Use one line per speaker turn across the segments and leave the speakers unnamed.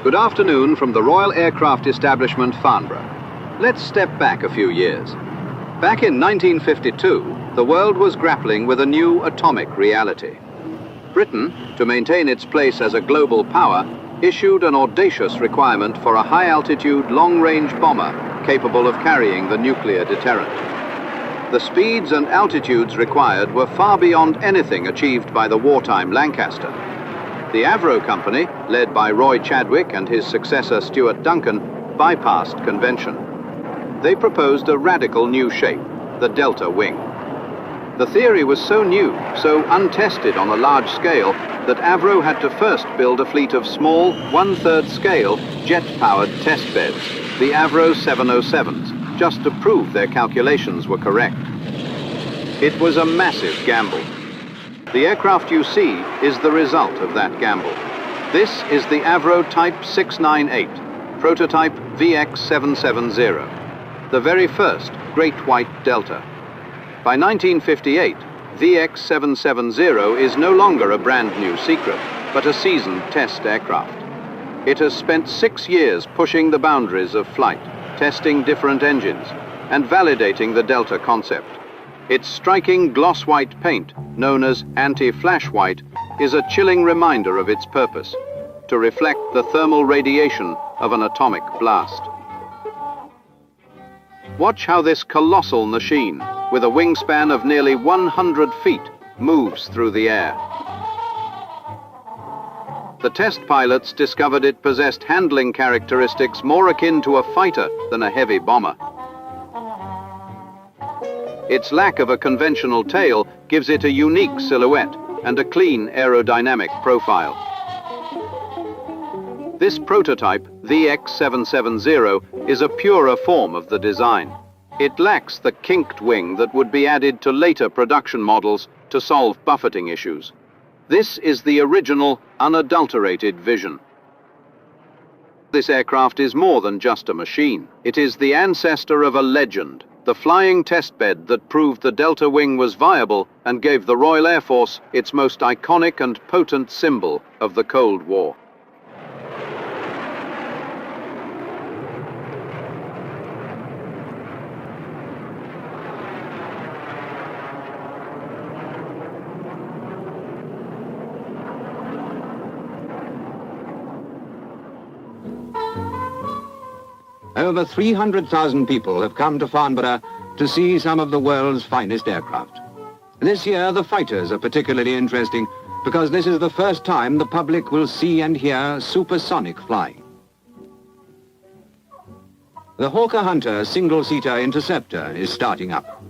Good afternoon from the Royal Aircraft Establishment, Farnborough. Let's step back a few years. Back in 1952, the world was grappling with a new atomic reality. Britain, to maintain its place as a global power, issued an audacious requirement for a high-altitude, long-range bomber capable of carrying the nuclear deterrent. The speeds and altitudes required were far beyond anything achieved by the wartime Lancaster. The Avro Company, led by Roy Chadwick and his successor Stuart Duncan, bypassed convention. They proposed a radical new shape, the delta wing. The theory was so new, so untested on a large scale, that Avro had to first build a fleet of small, one-third scale, jet-powered test beds, the Avro 707s, just to prove their calculations were correct. It was a massive gamble. The aircraft you see is the result of that gamble. This is the Avro Type 698, prototype VX770, the very first Great White Delta. By 1958, VX770 is no longer a brand new secret, but a seasoned test aircraft. It has spent 6 years pushing the boundaries of flight, testing different engines, and validating the Delta concept. Its striking gloss white paint, known as anti-flash white, is a chilling reminder of its purpose, to reflect the thermal radiation of an atomic blast. Watch how this colossal machine, with a wingspan of nearly 100 feet, moves through the air. The test pilots discovered it possessed handling characteristics more akin to a fighter than a heavy bomber. Its lack of a conventional tail gives it a unique silhouette and a clean aerodynamic profile. This prototype, VX770, is a purer form of the design. It lacks the kinked wing that would be added to later production models to solve buffeting issues. This is the original, unadulterated vision. This aircraft is more than just a machine. It is the ancestor of a legend, the flying testbed that proved the Delta wing was viable and gave the Royal Air Force its most iconic and potent symbol of the Cold War.
Over 300,000 people have come to Farnborough to see some of the world's finest aircraft. This year, the fighters are particularly interesting because this is the first time the public will see and hear supersonic flying. The Hawker Hunter single-seater interceptor is starting up.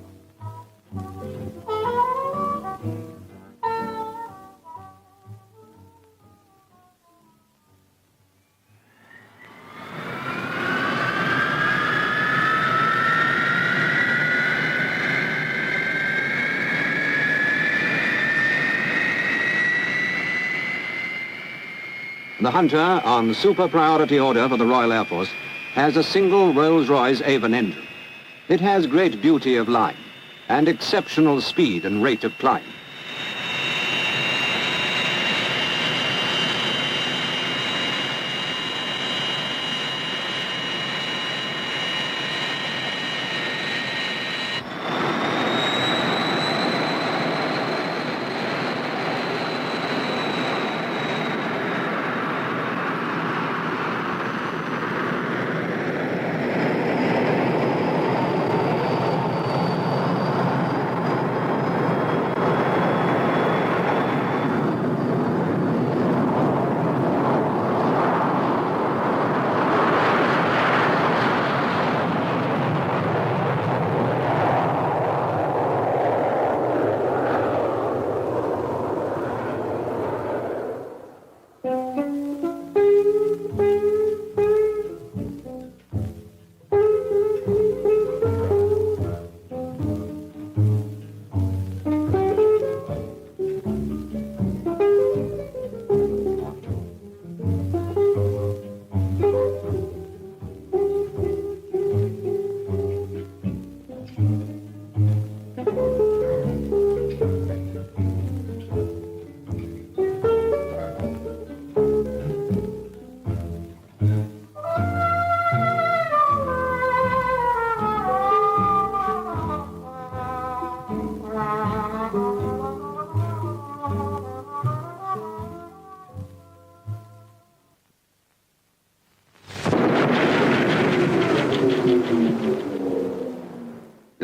The Hunter, on super priority order for the Royal Air Force, has a single Rolls-Royce Avon engine. It has great beauty of line and exceptional speed and rate of climb.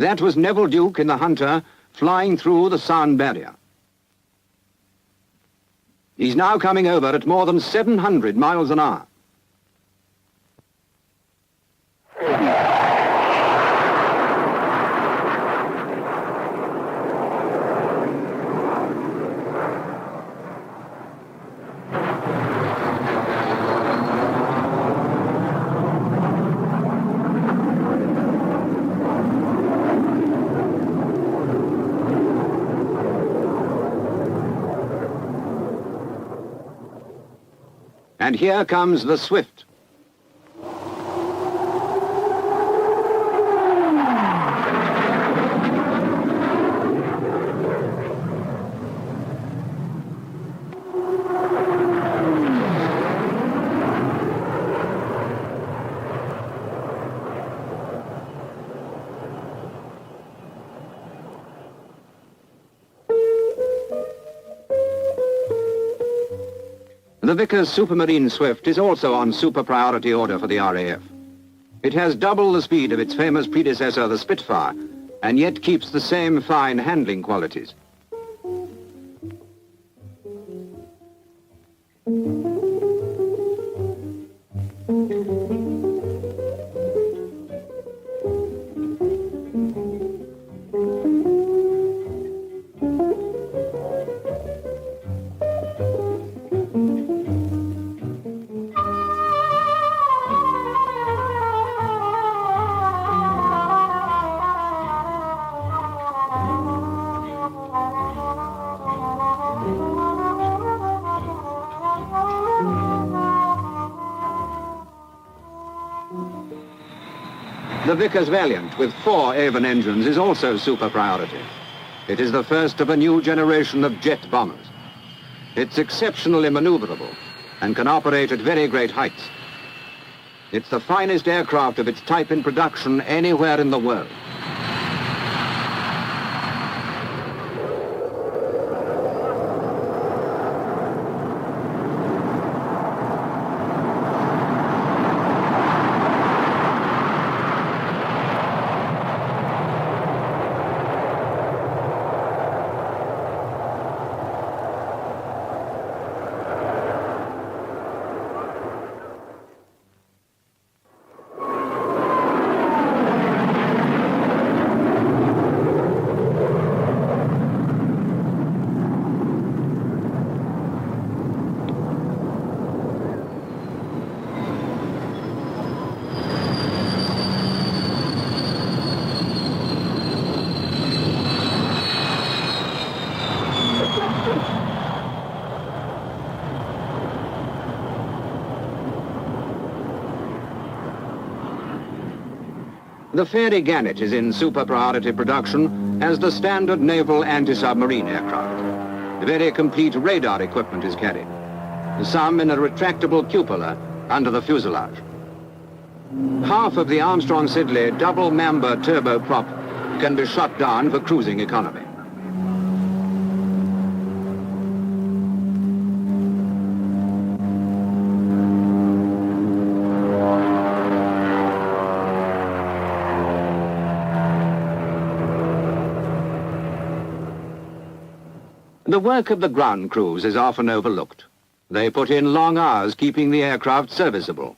That was Neville Duke in the Hunter flying through the sound barrier. He's now coming over at more than 700 miles an hour. And here comes the Swift. The Vickers Supermarine Swift is also on super priority order for the RAF. It has double the speed of its famous predecessor, the Spitfire, and yet keeps the same fine handling qualities. The Vickers Valiant, with 4 Avon engines, is also super priority. It is the first of a new generation of jet bombers. It's exceptionally maneuverable and can operate at very great heights. It's the finest aircraft of its type in production anywhere in the world. The Fairy Gannet is in super priority production as the standard naval anti-submarine aircraft. Very complete radar equipment is carried, some in a retractable cupola under the fuselage. Half of the Armstrong-Siddeley double-member turboprop can be shut down for cruising economy. The work of the ground crews is often overlooked. They put in long hours keeping the aircraft serviceable,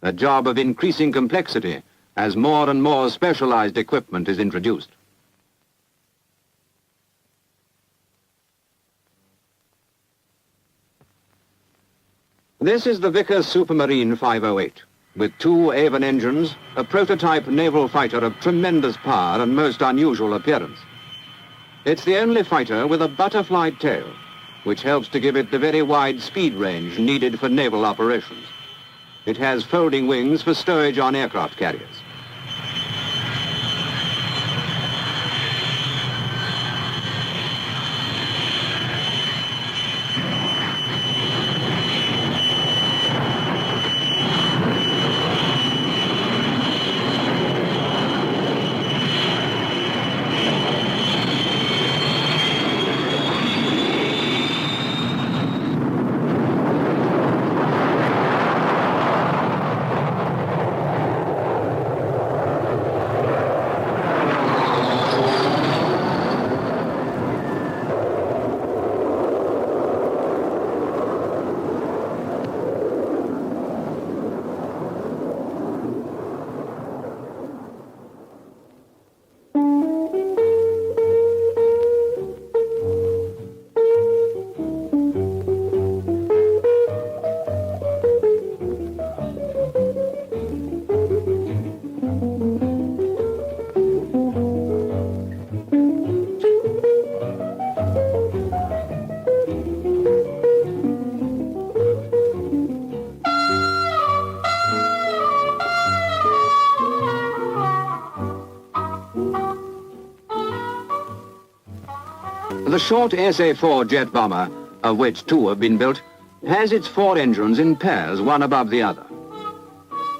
a job of increasing complexity as more and more specialized equipment is introduced. This is the Vickers Supermarine 508, with 2 Avon engines, a prototype naval fighter of tremendous power and most unusual appearance. It's the only fighter with a butterfly tail, which helps to give it the very wide speed range needed for naval operations. It has folding wings for stowage on aircraft carriers. The short SA-4 jet bomber, of which 2 have been built, has its 4 engines in pairs, one above the other.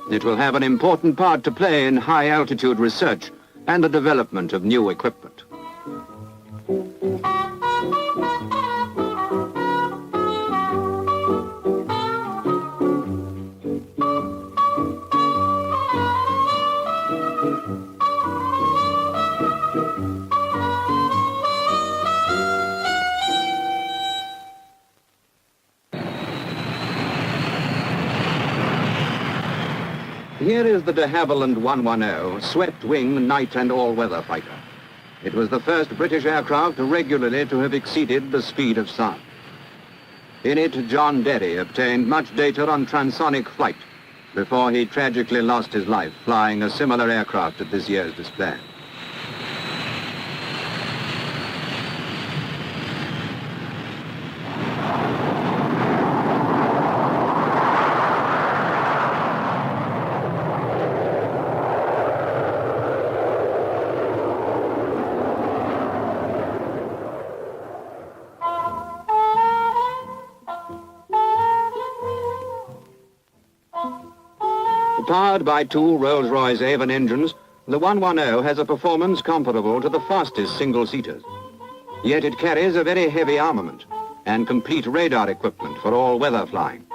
It will have an important part to play in high-altitude research and the development of new equipment. Here is the de Havilland 110, swept-wing night and all-weather fighter. It was the first British aircraft regularly to have exceeded the speed of sound. In it, John Derry obtained much data on transonic flight before he tragically lost his life flying a similar aircraft at this year's display. Powered by 2 Rolls-Royce Avon engines, the 110 has a performance comparable to the fastest single-seaters. Yet it carries a very heavy armament and complete radar equipment for all-weather flying.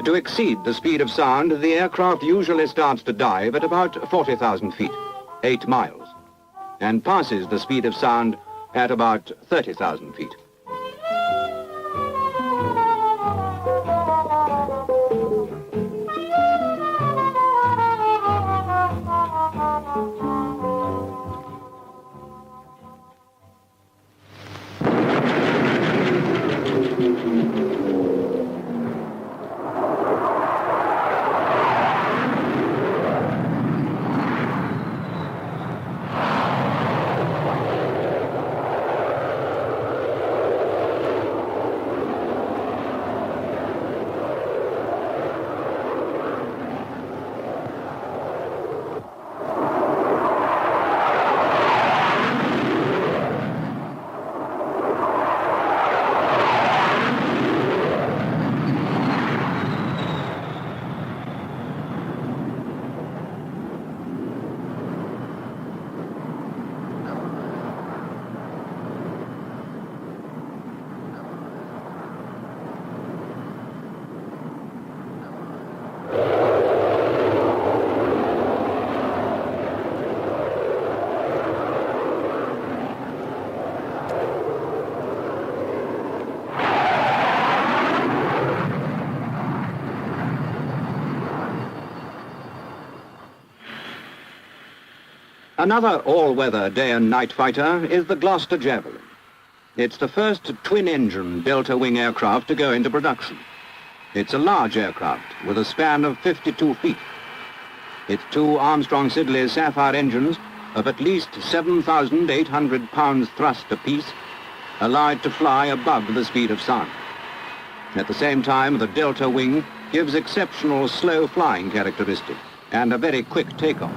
To exceed the speed of sound, the aircraft usually starts to dive at about 40,000 feet, 8 miles, and passes the speed of sound at about 30,000 feet. Another all-weather day and night fighter is the Gloucester Javelin. It's the first twin-engine delta-wing aircraft to go into production. It's a large aircraft with a span of 52 feet. Its 2 Armstrong-Siddeley Sapphire engines of at least 7,800 pounds thrust apiece allow it to fly above the speed of sound. At the same time, the delta wing gives exceptional slow flying characteristics and a very quick takeoff.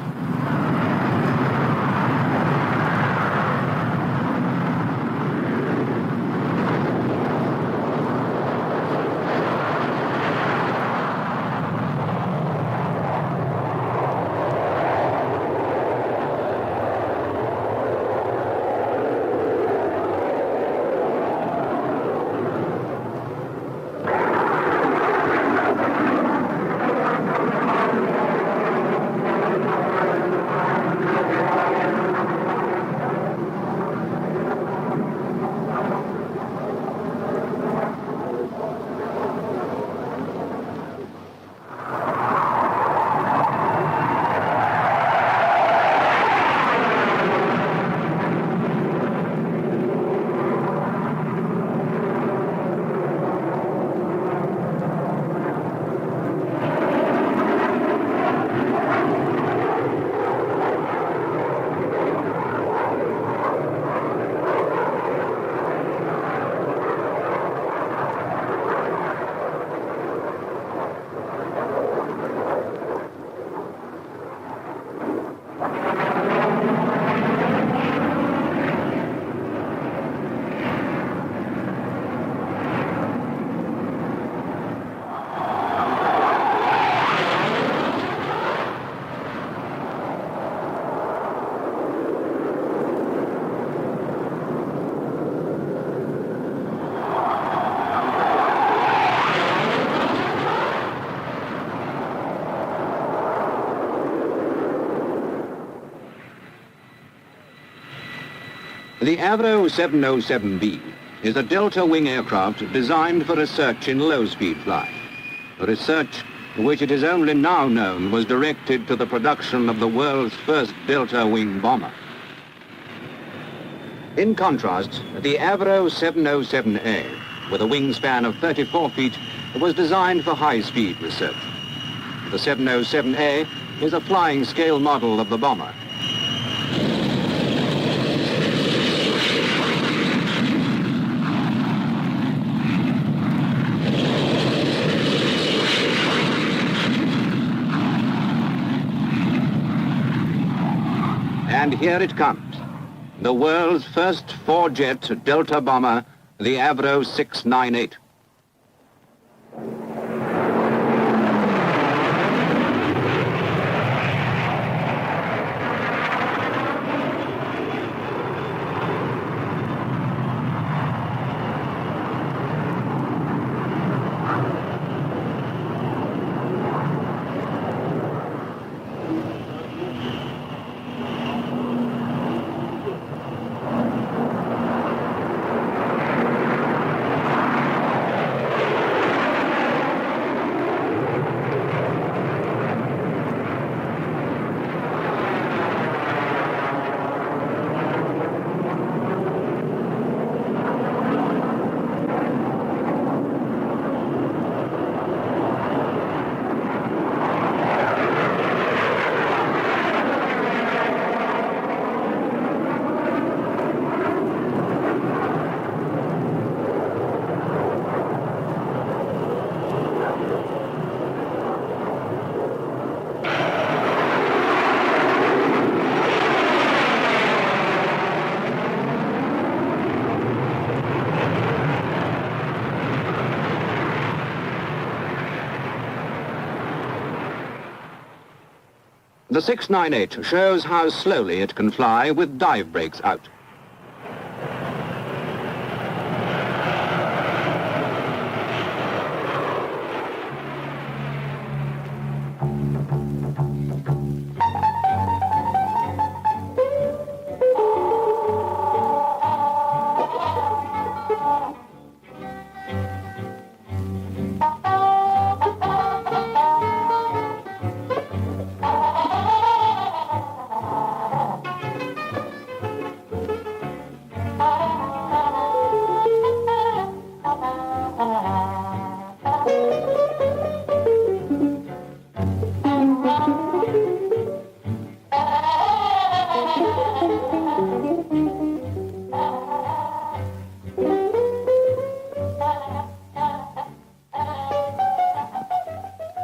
The Avro 707B is a delta wing aircraft designed for research in low-speed flight. Research which it is only now known was directed to the production of the world's first delta wing bomber. In contrast, the Avro 707A, with a wingspan of 34 feet, was designed for high-speed research. The 707A is a flying scale model of the bomber. And here it comes, the world's first four-jet delta bomber, the Avro 698. The 698 shows how slowly it can fly with dive brakes out.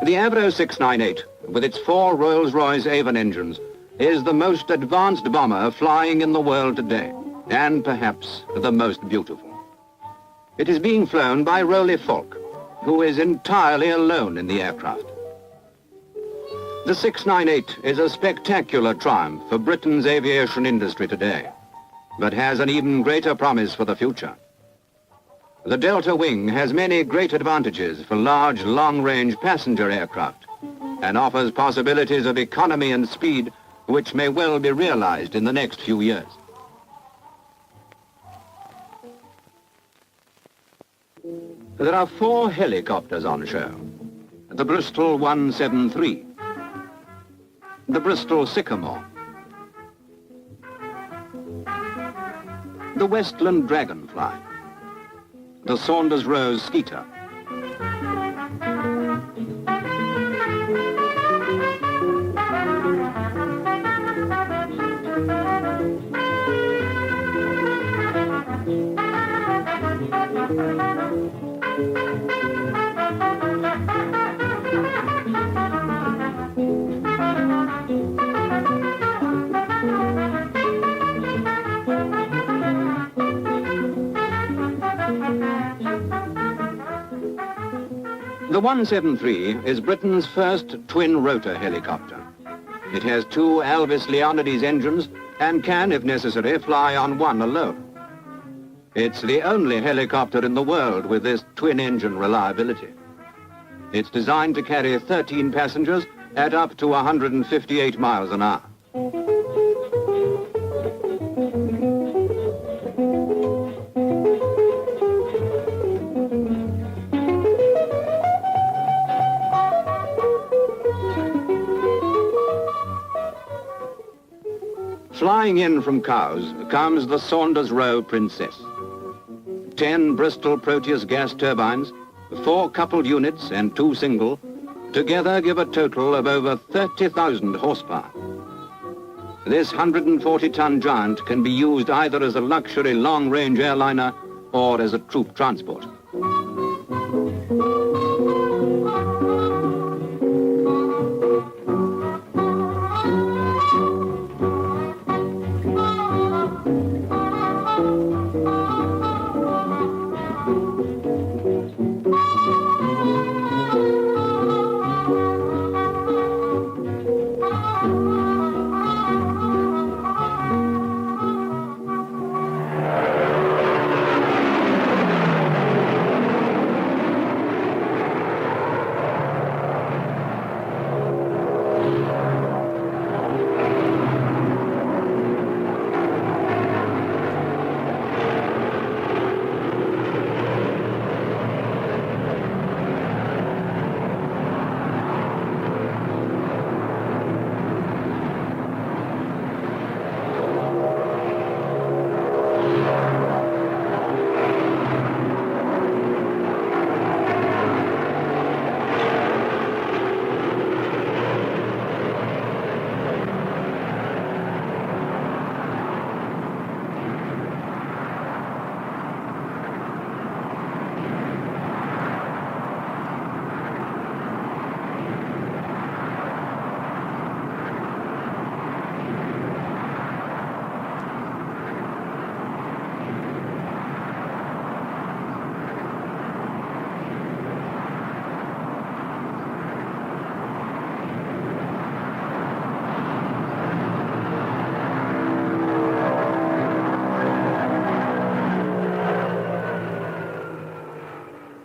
The Avro 698, with its four Rolls-Royce Avon engines, is the most advanced bomber flying in the world today, and perhaps the most beautiful. It is being flown by Roly Falk, who is entirely alone in the aircraft. The 698 is a spectacular triumph for Britain's aviation industry today, but has an even greater promise for the future. The Delta Wing has many great advantages for large, long-range passenger aircraft and offers possibilities of economy and speed which may well be realized in the next few years. There are four helicopters on show. The Bristol 173, the Bristol Sycamore, the Westland Dragonfly, the Saunders Rose Skeeter, The 173 is Britain's first twin-rotor helicopter. It has two Alvis Leonides engines and can, if necessary, fly on one alone. It's the only helicopter in the world with this twin-engine reliability. It's designed to carry 13 passengers at up to 158 miles an hour. Flying in from Cowes comes the Saunders Row Princess. 10 Bristol Proteus gas turbines, 4 coupled units and 2 single, together give a total of over 30,000 horsepower. This 140-ton giant can be used either as a luxury long-range airliner or as a troop transport.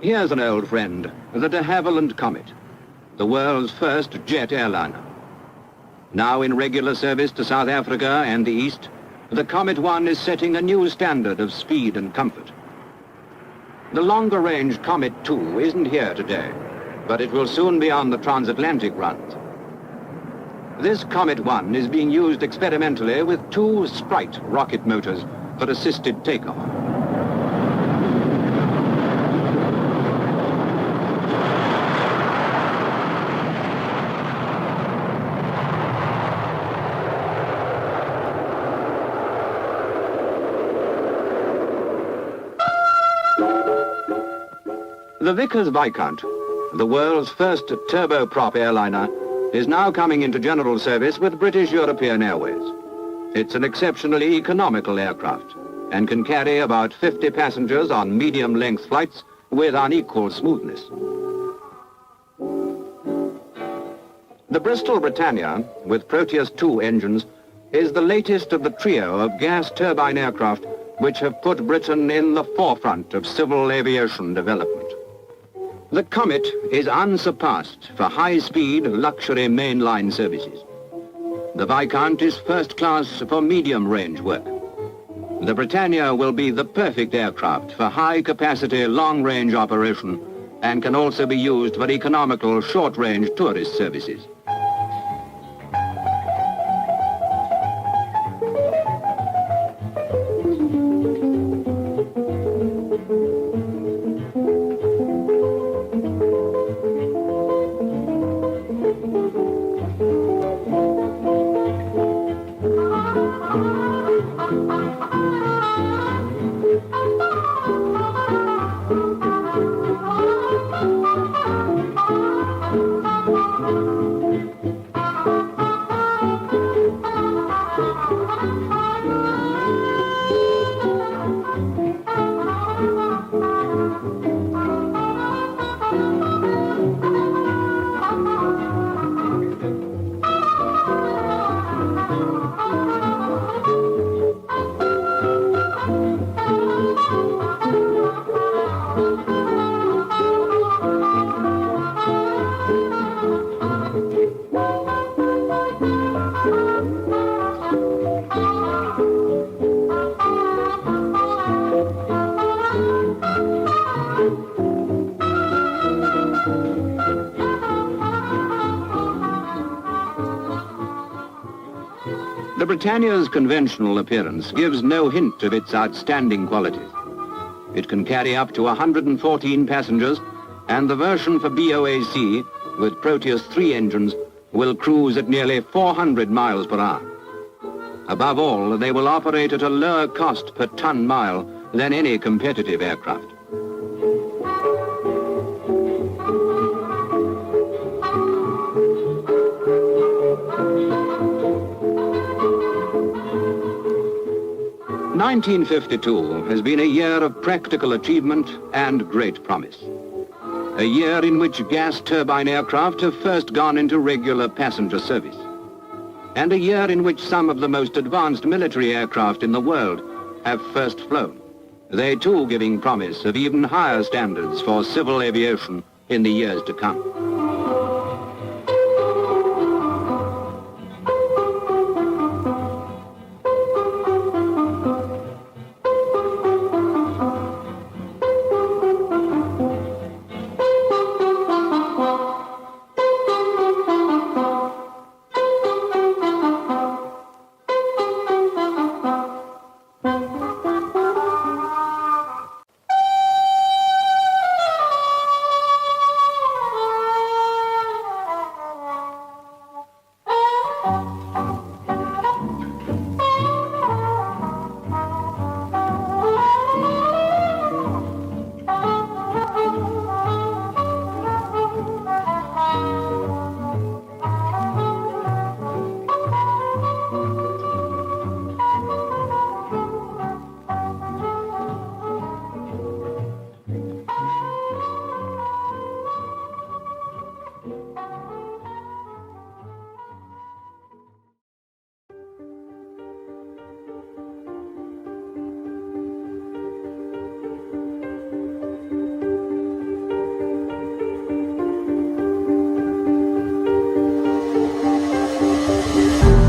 Here's an old friend, the de Havilland Comet, the world's first jet airliner. Now in regular service to South Africa and the East, the Comet 1 is setting a new standard of speed and comfort. The longer-range Comet 2 isn't here today, but it will soon be on the transatlantic runs. This Comet 1 is being used experimentally with 2 Sprite rocket motors for assisted takeoff. The Vickers Viscount, the world's first turboprop airliner, is now coming into general service with British European Airways. It's an exceptionally economical aircraft and can carry about 50 passengers on medium-length flights with unequal smoothness. The Bristol Britannia, with Proteus II engines, is the latest of the trio of gas turbine aircraft which have put Britain in the forefront of civil aviation development. The Comet is unsurpassed for high-speed luxury mainline services. The Viscount is first class for medium-range work. The Britannia will be the perfect aircraft for high-capacity long-range operation and can also be used for economical short-range tourist services. The Britannia's conventional appearance gives no hint of its outstanding qualities. It can carry up to 114 passengers, and the version for BOAC, with Proteus 3 engines, will cruise at nearly 400 miles per hour. Above all, they will operate at a lower cost per ton-mile than any competitive aircraft. "1952 has been a year of practical achievement and great promise. A year in which gas turbine aircraft have first gone into regular passenger service. And a year in which some of the most advanced military aircraft in the world have first flown. They too giving promise of even higher standards for civil aviation in the years to come.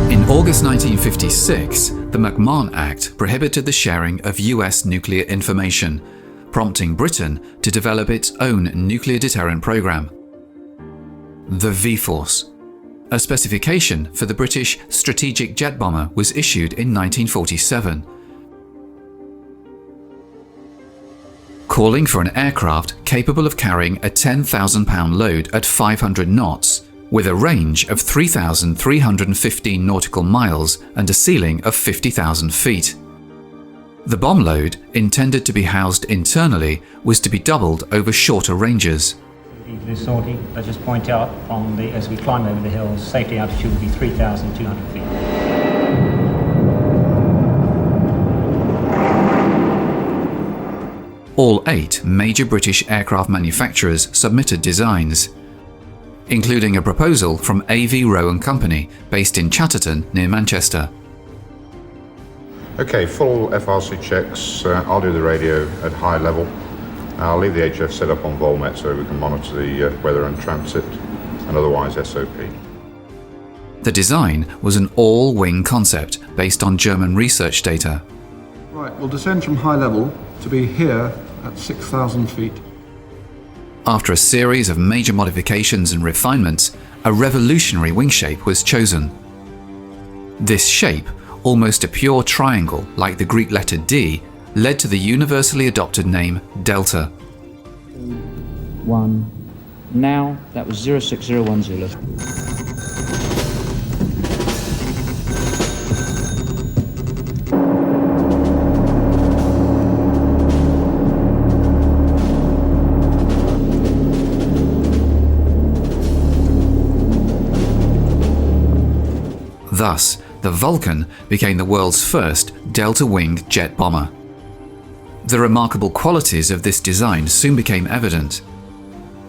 In August 1956, the McMahon Act prohibited the sharing of US nuclear information, prompting Britain to develop its own nuclear deterrent program. The V-Force, a specification for the British strategic jet bomber, was issued in 1947. Calling for an aircraft capable of carrying a 10,000-pound load at 500 knots, with a range of 3,315 nautical miles and a ceiling of 50,000 feet. The bomb load, intended to be housed internally, was to be doubled over shorter ranges.
For this sortie, I just point out as we climb over the hills, safety altitude will be 3,200 feet.
All 8 major British aircraft manufacturers submitted designs, including a proposal from A.V. Rowe & Company, based in Chatterton, near Manchester.
Okay, full FRC checks. I'll do the radio at high level. I'll leave the HF set up on Volmet so we can monitor the weather and transit, and otherwise SOP.
The design was an all-wing concept based on German research data.
Right, we'll descend from high level to be here at 6,000 feet.
After a series of major modifications and refinements, a revolutionary wing shape was chosen. This shape, almost a pure triangle like the Greek letter D, led to the universally adopted name Delta.
1. Now, that was 0601 Zulu.
Thus, the Vulcan became the world's first delta-winged jet bomber. The remarkable qualities of this design soon became evident.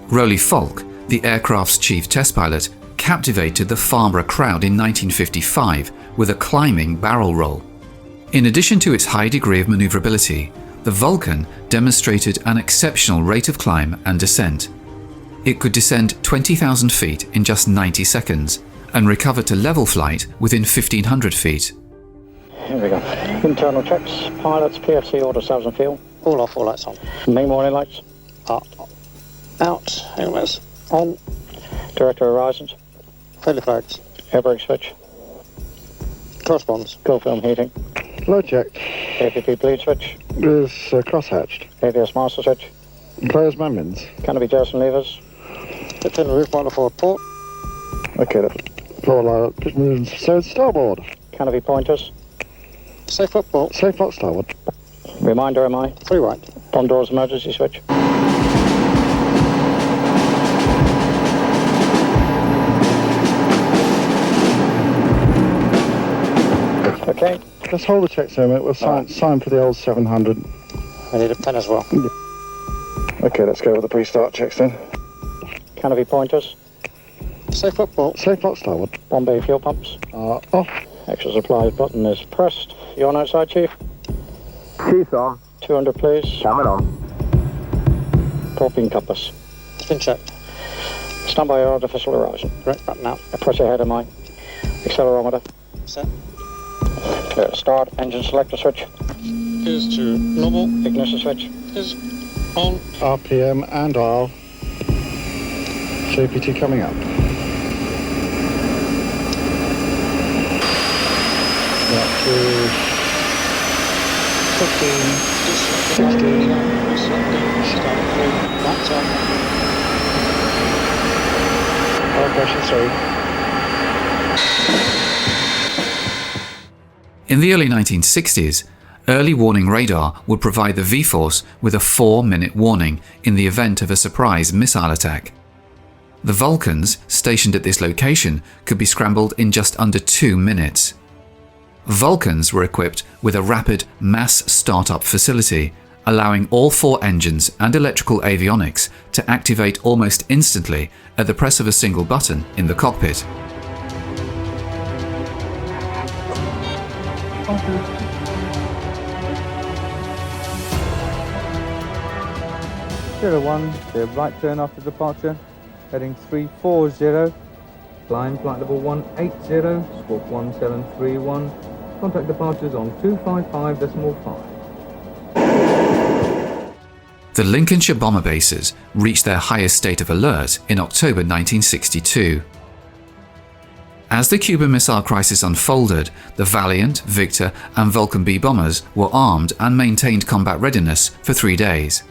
Roly Falk, the aircraft's chief test pilot, captivated the Farnborough crowd in 1955 with a climbing barrel roll. In addition to its high degree of maneuverability, the Vulcan demonstrated an exceptional rate of climb and descent. It could descend 20,000 feet in just 90 seconds, and recover to level flight within 1,500 feet.
Here we go. Internal checks. Pilots, PFC, order subs and fuel. All off, all lights on. Main warning lights. Out. Helmets. On. Director horizons. Fairly flags. Air brake switch. Corresponds. Cool film heating.
Load checked.
APP bleed switch.
Is cross-hatched.
ABS master switch.
Players mammins.
Canopy Jerson levers. Hit in roof on the forward port.
Okay, floor line. So starboard.
Canopy pointers. Safe football.
Safe lock starboard.
Reminder MI. Free right. Bomb doors emergency switch. Okay.
Let's hold the check so a minute. We'll sign for the old 700.
I need a pen as well.
Okay, let's go with the pre-start checks then.
Canopy pointers. Safe football.
Safe lock starboard.
Bombay fuel pumps.
Off.
Extra supplies button is pressed. You on outside, Chief?
Chief on.
200, please.
Coming on.
Propane compass. It's been checked. Stand by your artificial horizon. Correct button now. Press ahead of mine. Accelerometer. Set. Start. Engine selector switch. Is to normal. Ignition switch. Is on.
RPM and R. JPT coming up. Up to 15, 16. Power pressure, sorry.
In the early 1960s, early warning radar would provide the V-Force with a 4-minute warning in the event of a surprise missile attack. The Vulcans stationed at this location could be scrambled in just under 2 minutes. Vulcans were equipped with a rapid mass startup facility, allowing all 4 engines and electrical avionics to activate almost instantly at the press of a single button in the cockpit.
Zero 01, clear right turn after departure, heading 340, climb flight level 180, squawk 1731, contact departures on 255.5.
The Lincolnshire bomber bases reached their highest state of alert in October 1962. As the Cuban Missile Crisis unfolded, the Valiant, Victor and Vulcan B bombers were armed and maintained combat readiness for 3 days.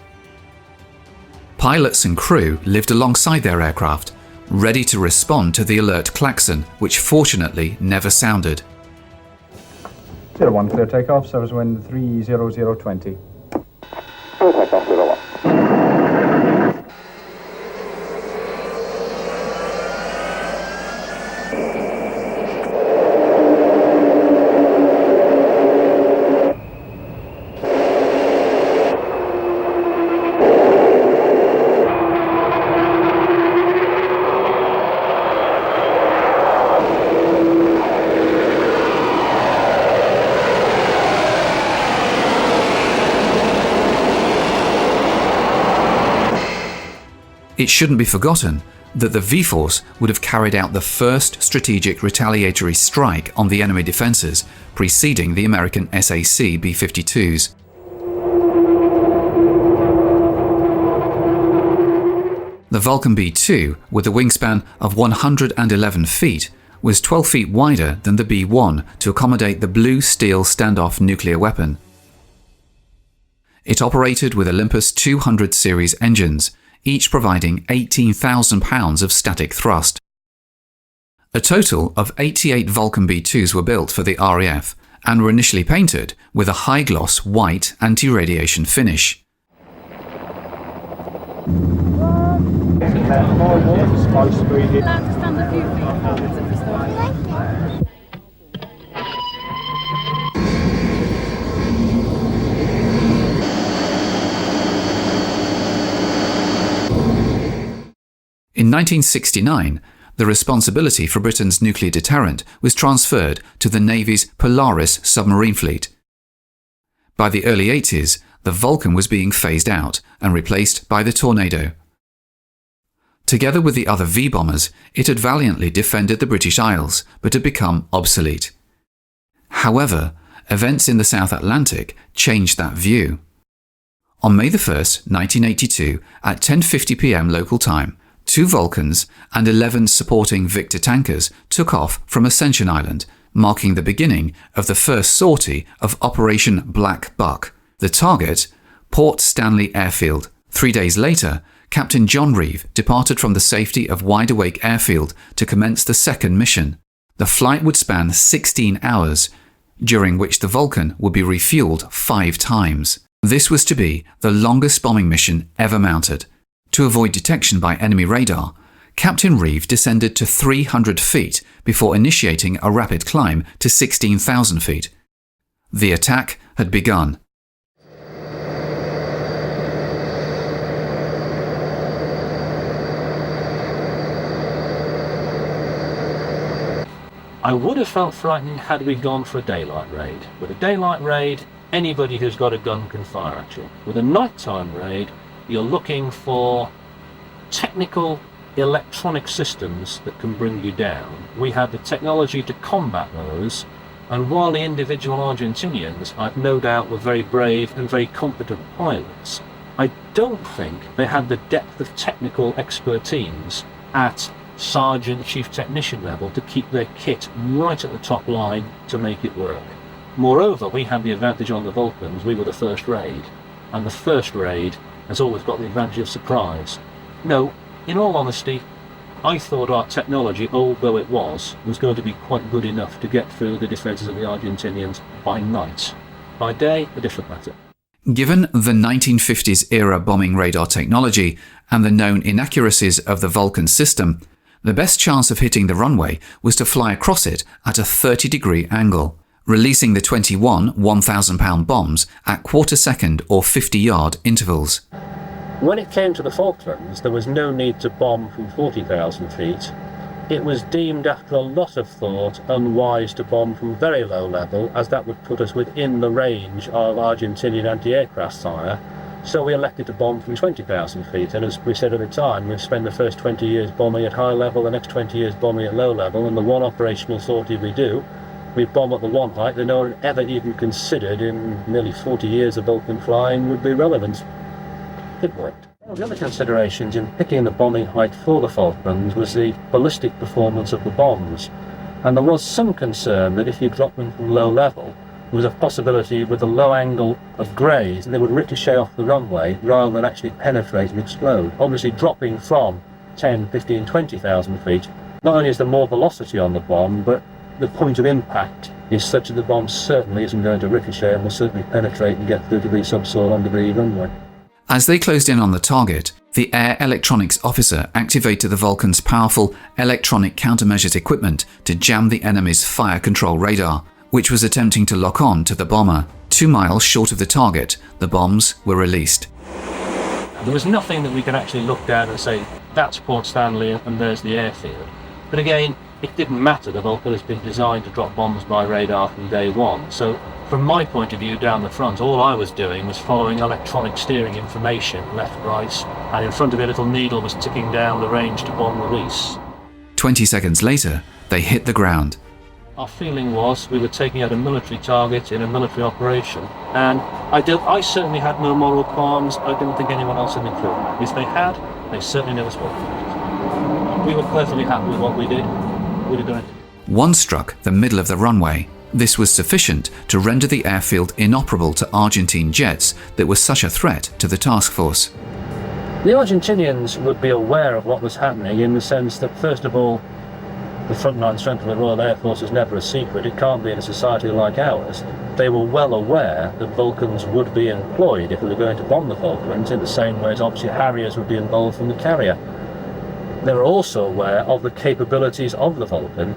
Pilots and crew lived alongside their aircraft, ready to respond to the alert klaxon, which fortunately never sounded.
01, clear takeoff, service wind 30020.
Clear takeoff, 01.
It shouldn't be forgotten that the V-Force would have carried out the first strategic retaliatory strike on the enemy defences, preceding the American SAC B-52s. The Vulcan B-2, with a wingspan of 111 feet, was 12 feet wider than the B-1 to accommodate the Blue Steel standoff nuclear weapon. It operated with Olympus 200 series engines, each providing 18,000 pounds of static thrust. A total of 88 Vulcan B-2s were built for the RAF and were initially painted with a high-gloss white anti-radiation finish. In 1969, the responsibility for Britain's nuclear deterrent was transferred to the Navy's Polaris submarine fleet. By the early 80s, the Vulcan was being phased out and replaced by the Tornado. Together with the other V-bombers, it had valiantly defended the British Isles, but had become obsolete. However, events in the South Atlantic changed that view. On May 1, 1982, at 10:50 p.m. local time, 2 Vulcans and 11 supporting Victor tankers took off from Ascension Island, marking the beginning of the first sortie of Operation Black Buck. The target, Port Stanley Airfield. 3 days later, Captain John Reeve departed from the safety of Wide Awake Airfield to commence the second mission. The flight would span 16 hours, during which the Vulcan would be refueled 5 times. This was to be the longest bombing mission ever mounted. To avoid detection by enemy radar, Captain Reeve descended to 300 feet before initiating a rapid climb to 16,000 feet. The attack had begun.
I would have felt frightened had we gone for a daylight raid. With a daylight raid, anybody who's got a gun can fire at you. With a nighttime raid, you're looking for technical electronic systems that can bring you down. We had the technology to combat those, and while the individual Argentinians, I've no doubt, were very brave and very competent pilots, I don't think they had the depth of technical expertise at Sergeant Chief Technician level to keep their kit right at the top line to make it work. Moreover, we had the advantage on the Vulcans. We were the first raid, and the first raid has always got the advantage of surprise. No, in all honesty, I thought our technology, old though it was going to be quite good enough to get through the defences of the Argentinians by night. By day, a different matter.
Given the 1950s era bombing radar technology and the known inaccuracies of the Vulcan system, the best chance of hitting the runway was to fly across it at a 30-degree angle, releasing the 21 1,000-pound bombs at quarter-second or 50-yard intervals.
When it came to the Falklands, there was no need to bomb from 40,000 feet. It was deemed, after a lot of thought, unwise to bomb from very low level, as that would put us within the range of Argentinian anti-aircraft fire. So we elected to bomb from 20,000 feet, and as we said at the time, we've spent the first 20 years bombing at high level, the next 20 years bombing at low level, and the one operational sortie we do, we bomb at the one height that no one ever even considered in nearly 40 years of Vulcan flying would be relevant. It worked. One of the other considerations in picking the bombing height for the Falklands was the ballistic performance of the bombs, and there was some concern that if you dropped them from low level, there was a possibility with the low angle of grays they would ricochet off the runway rather than actually penetrate and explode. Obviously dropping from 10, 15, 20,000 feet, not only is there more velocity on the bomb, but the point of impact is such that the bomb certainly isn't going to ricochet and will certainly penetrate and get through to the subsoil under the runway.
As they closed in on the target, the air electronics officer activated the Vulcan's powerful electronic countermeasures equipment to jam the enemy's fire control radar, which was attempting to lock on to the bomber. 2 miles short of the target, the bombs were released.
There was nothing that we could actually look down and say, that's Port Stanley and there's the airfield. But again, it didn't matter. The Vulcan has been designed to drop bombs by radar from day one. So from my point of view down the front, all I was doing was following electronic steering information, left, right, and in front of me a little needle was ticking down the range to bomb release.
20 seconds later, they hit the ground.
Our feeling was we were taking out a military target in a military operation, and I certainly had no moral qualms. I didn't think anyone else in the crew. If they had, they certainly never spoke about it. We were perfectly happy with what we did. We'd have done it.
One struck the middle of the runway. This was sufficient to render the airfield inoperable to Argentine jets that were such a threat to the task force.
The Argentinians would be aware of what was happening in the sense that, first of all, the frontline strength of the Royal Air Force is never a secret. It can't be in a society like ours. They were well aware that Vulcans would be employed if we were going to bomb the Falklands in the same way as obviously Harriers would be involved from the carrier. They were also aware of the capabilities of the Vulcan,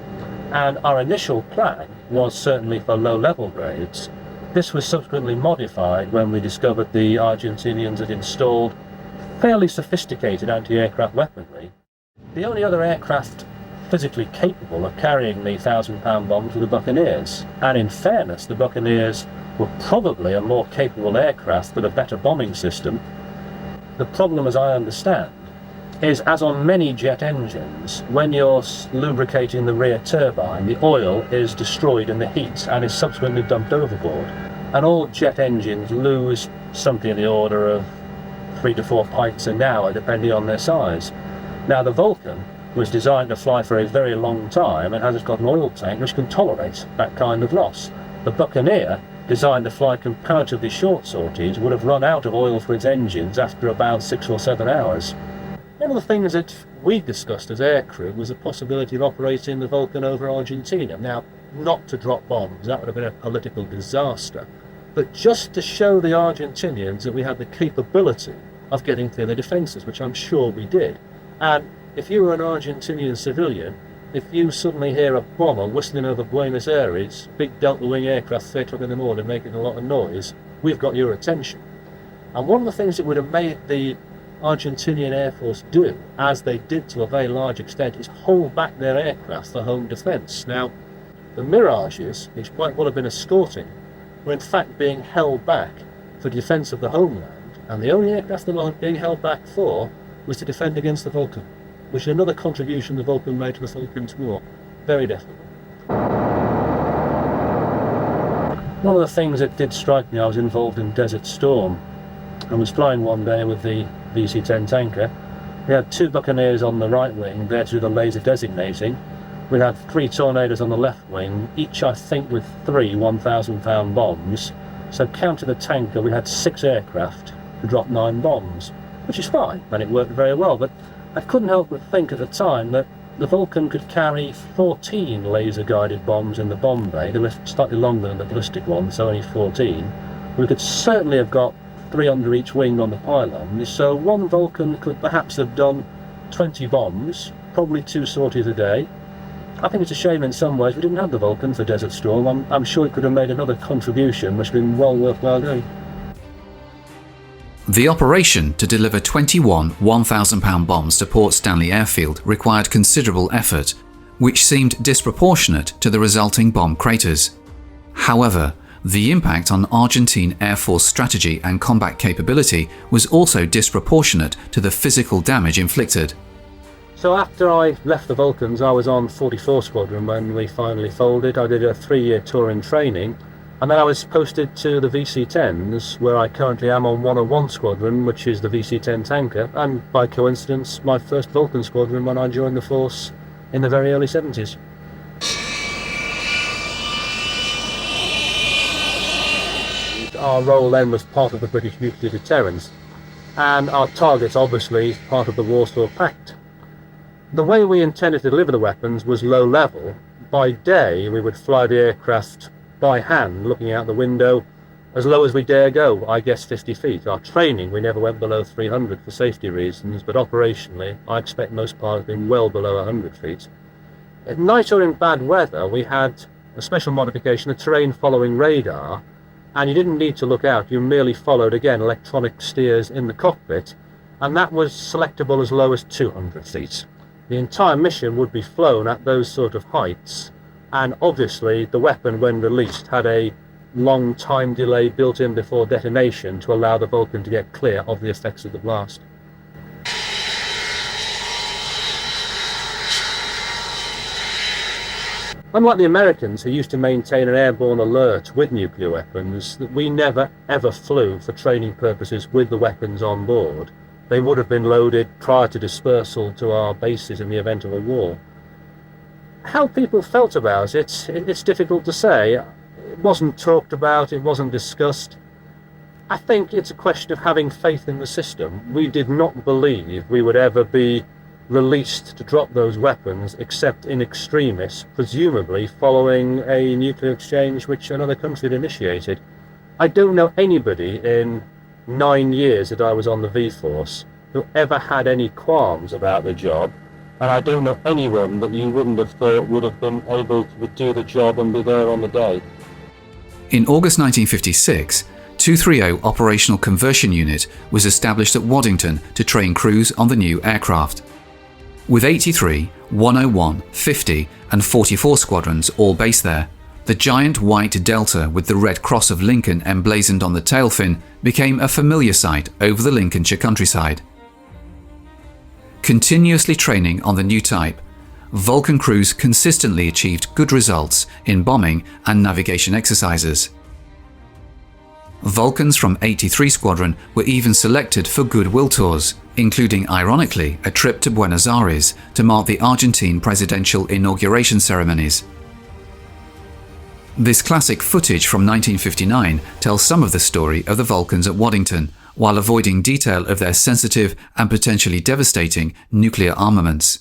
and our initial plan was certainly for low-level raids. This was subsequently modified when we discovered the Argentinians had installed fairly sophisticated anti-aircraft weaponry. The only other aircraft physically capable of carrying the 1,000-pound bombs were the Buccaneers, and in fairness, the Buccaneers were probably a more capable aircraft with a better bombing system. The problem, as I understand, is, as on many jet engines, when you're lubricating the rear turbine, the oil is destroyed in the heat and is subsequently dumped overboard. And all jet engines lose something in the order of 3 to 4 pints an hour, depending on their size. Now, the Vulcan was designed to fly for a very long time and has got an oil tank which can tolerate that kind of loss. The Buccaneer, designed to fly comparatively short sorties, would have run out of oil for its engines after about 6 or 7 hours. One of the things that we discussed as aircrew was the possibility of operating the Vulcan over Argentina. Now, not to drop bombs, that would have been a political disaster, but just to show the Argentinians that we had the capability of getting through their defences, which I'm sure we did. And if you were an Argentinian civilian, if you suddenly hear a bomber whistling over Buenos Aires, big Delta Wing aircraft 3 o'clock in the morning making a lot of noise, we've got your attention. And one of the things that would have made the Argentinian Air Force do, as they did to a very large extent, is hold back their aircraft for home defence. Now, the Mirages, which might well have been escorting, were in fact being held back for defence of the homeland, and the only aircraft they were being held back for was to defend against the Vulcan, which is another contribution the Vulcan made to the Falklands War. Very definitely. One of the things that did strike me, I was involved in Desert Storm. I was flying one day with the VC-10 tanker. We had 2 Buccaneers on the right wing there to do the laser designating. We had 3 Tornadoes on the left wing, each I think with 3 1,000-pound bombs. So counting the tanker, we had 6 aircraft to drop 9 bombs, which is fine, and it worked very well. But I couldn't help but think at the time that the Vulcan could carry 14 laser-guided bombs in the bomb bay. They were slightly longer than the ballistic ones, so only 14. We could certainly have got 3 under each wing on the pylon, so one Vulcan could perhaps have done 20 bombs, probably 2 sorties a day. I think it's a shame in some ways we didn't have the Vulcan for Desert Storm. I'm sure it could have made another contribution which would have been well worthwhile doing.
The operation to deliver 21 1,000-pound bombs to Port Stanley Airfield required considerable effort, which seemed disproportionate to the resulting bomb craters. However, the impact on Argentine Air Force strategy and combat capability was also disproportionate to the physical damage inflicted.
So after I left the Vulcans, I was on 44 Squadron when we finally folded. I did a 3-year tour in training, and then I was posted to the VC-10s, where I currently am on 101 Squadron, which is the VC-10 tanker, and by coincidence, my first Vulcan Squadron when I joined the force in the very early 70s. Our role then was part of the British nuclear deterrence, and our targets obviously part of the Warsaw Pact. The way we intended to deliver the weapons was low level. By day we would fly the aircraft by hand, looking out the window as low as we dare go, I guess 50 feet. Our training, we never went below 300 for safety reasons, but operationally I expect most pilots being well below 100 feet. At night or in bad weather we had a special modification, a terrain following radar, and you didn't need to look out, you merely followed, again, electronic steers in the cockpit, and that was selectable as low as 200 feet. The entire mission would be flown at those sort of heights, and obviously the weapon, when released, had a long time delay built in before detonation to allow the Vulcan to get clear of the effects of the blast. Unlike the Americans, who used to maintain an airborne alert with nuclear weapons, we never ever flew for training purposes with the weapons on board. They would have been loaded prior to dispersal to our bases in the event of a war. How people felt about it, it's difficult to say. It wasn't talked about, it wasn't discussed. I think it's a question of having faith in the system. We did not believe we would ever be released to drop those weapons except in extremis, presumably following a nuclear exchange which another country had initiated. I don't know anybody in 9 years that I was on the V-Force who ever had any qualms about the job, and I don't know anyone that you wouldn't have thought would have been able to do the job and be there on the day.
In August 1956, 230 Operational Conversion Unit was established at Waddington to train crews on the new aircraft. With 83, 101, 50 and 44 squadrons all based there, the giant white delta with the red cross of Lincoln emblazoned on the tail fin became a familiar sight over the Lincolnshire countryside. Continuously training on the new type, Vulcan crews consistently achieved good results in bombing and navigation exercises. Vulcans from 83 Squadron were even selected for goodwill tours, including, ironically, a trip to Buenos Aires to mark the Argentine presidential inauguration ceremonies. This classic footage from 1959 tells some of the story of the Vulcans at Waddington, while avoiding detail of their sensitive and potentially devastating nuclear armaments.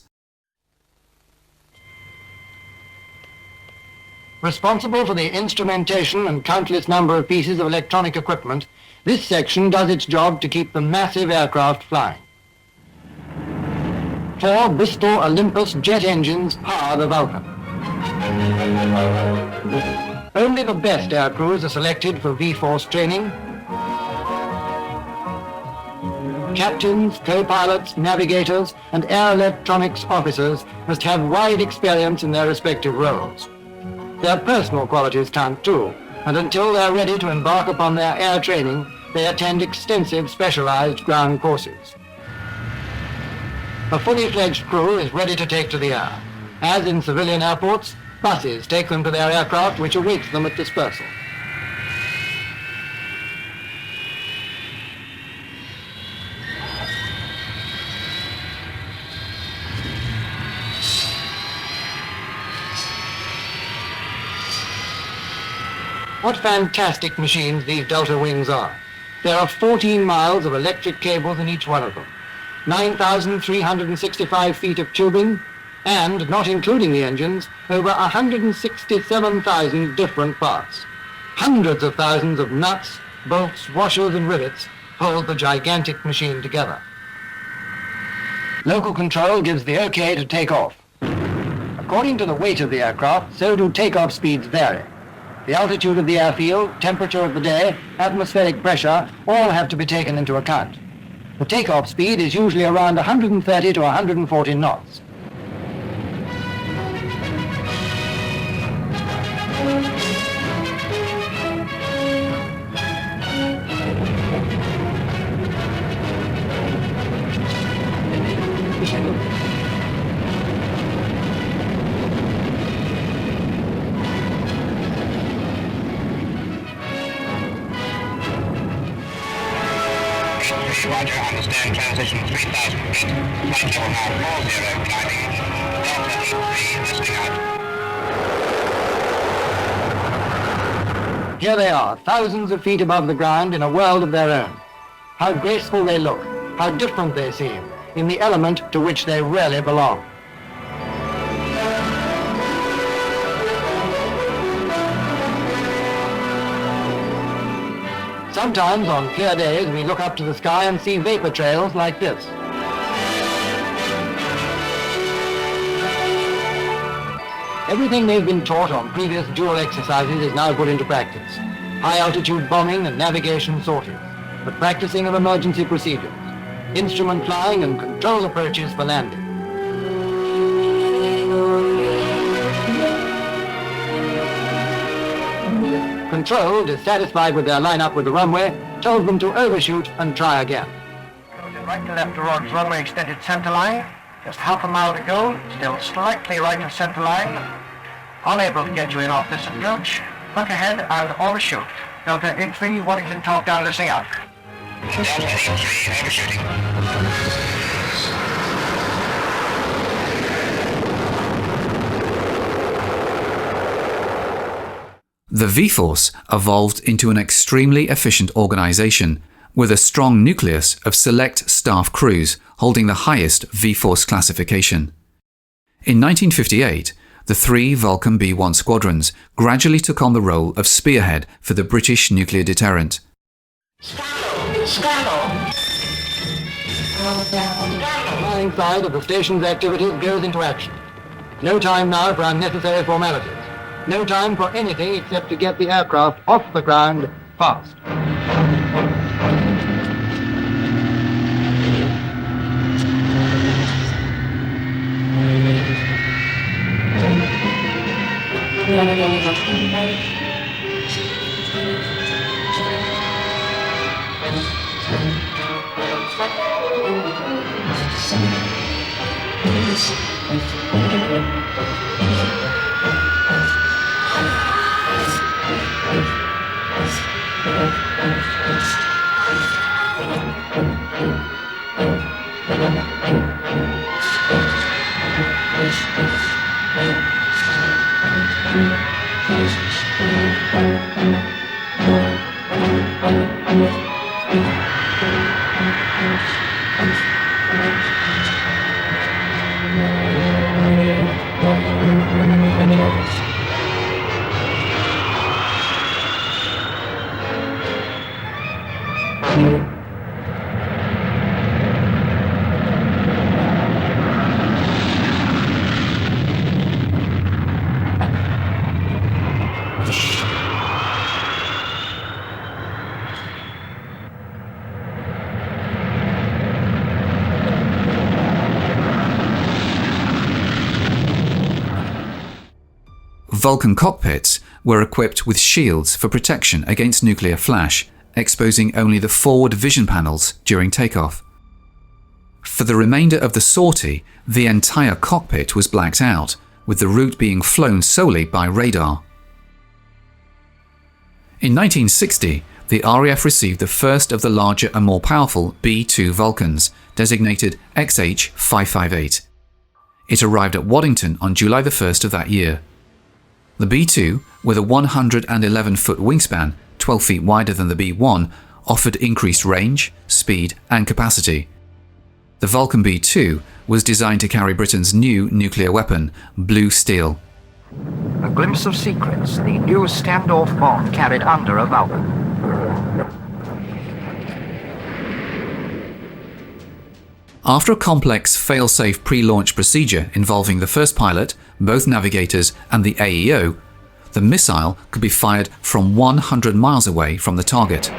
Responsible for the instrumentation and countless number of pieces of electronic equipment, this section does its job to keep the massive aircraft flying. 4 Bristol Olympus jet engines power the Vulcan. Only the best aircrews are selected for V-Force training. Captains, co-pilots, navigators, and air electronics officers must have wide experience in their respective roles. Their personal qualities count too, and until they're ready to embark upon their air training, they attend extensive specialized ground courses. A fully fledged crew is ready to take to the air. As in civilian airports, buses take them to their aircraft, which awaits them at dispersal. What fantastic machines these Delta wings are. There are 14 miles of electric cables in each one of them, 9,365 feet of tubing, and, not including the engines, over 167,000 different parts. Hundreds of thousands of nuts, bolts, washers, and rivets hold the gigantic machine together. Local control gives the okay to take off. According to the weight of the aircraft, so do takeoff speeds vary. The altitude of the airfield, temperature of the day, atmospheric pressure, all have to be taken into account. The takeoff speed is usually around 130 to 140 knots.
Roger, understand transition 3,000 feet. Flight level now 40, climbing. Delta 83, listing out.
Here they are, thousands of feet above the ground in a world of their own. How graceful they look, how different they seem, in the element to which they really belong. Sometimes on clear days we look up to the sky and see vapor trails like this. Everything they've been taught on previous dual exercises is now put into practice. High altitude bombing and navigation sorting, but practicing of emergency procedures, instrument flying and control approaches for landing. Control, dissatisfied with their line-up with the runway, told them to overshoot and try again.
Right to left towards runway extended center line. Just half a mile to go. Still slightly right of center line. Unable to get you in off this approach. Look ahead and overshoot. Delta 83, Waddington talk down, listening out.
Delta 83, overshooting.
The V-Force evolved into an extremely efficient organization with a strong nucleus of select staff crews holding the highest V-Force classification. In 1958, the 3 Vulcan B-1 squadrons gradually took on the role of spearhead for the British nuclear deterrent.
The flying side of the station's activities goes into action. No time now for unnecessary formalities. No time for anything except to get the aircraft off the ground fast.
Vulcan cockpits were equipped with shields for protection against nuclear flash, exposing only the forward vision panels during takeoff. For the remainder of the sortie, the entire cockpit was blacked out, with the route being flown solely by radar. In 1960, the RAF received the first of the larger and more powerful B-2 Vulcans, designated XH-558. It arrived at Waddington on July the 1st of that year. The B-2, with a 111-foot wingspan, 12 feet wider than the B-1, offered increased range, speed and capacity. The Vulcan B-2 was designed to carry Britain's new nuclear weapon, blue steel.
A glimpse of secrets, the new standoff bomb carried under a Vulcan.
After a complex fail-safe pre-launch procedure involving the first pilot, both navigators and the AEO, the missile could be fired from 100 miles away from the target.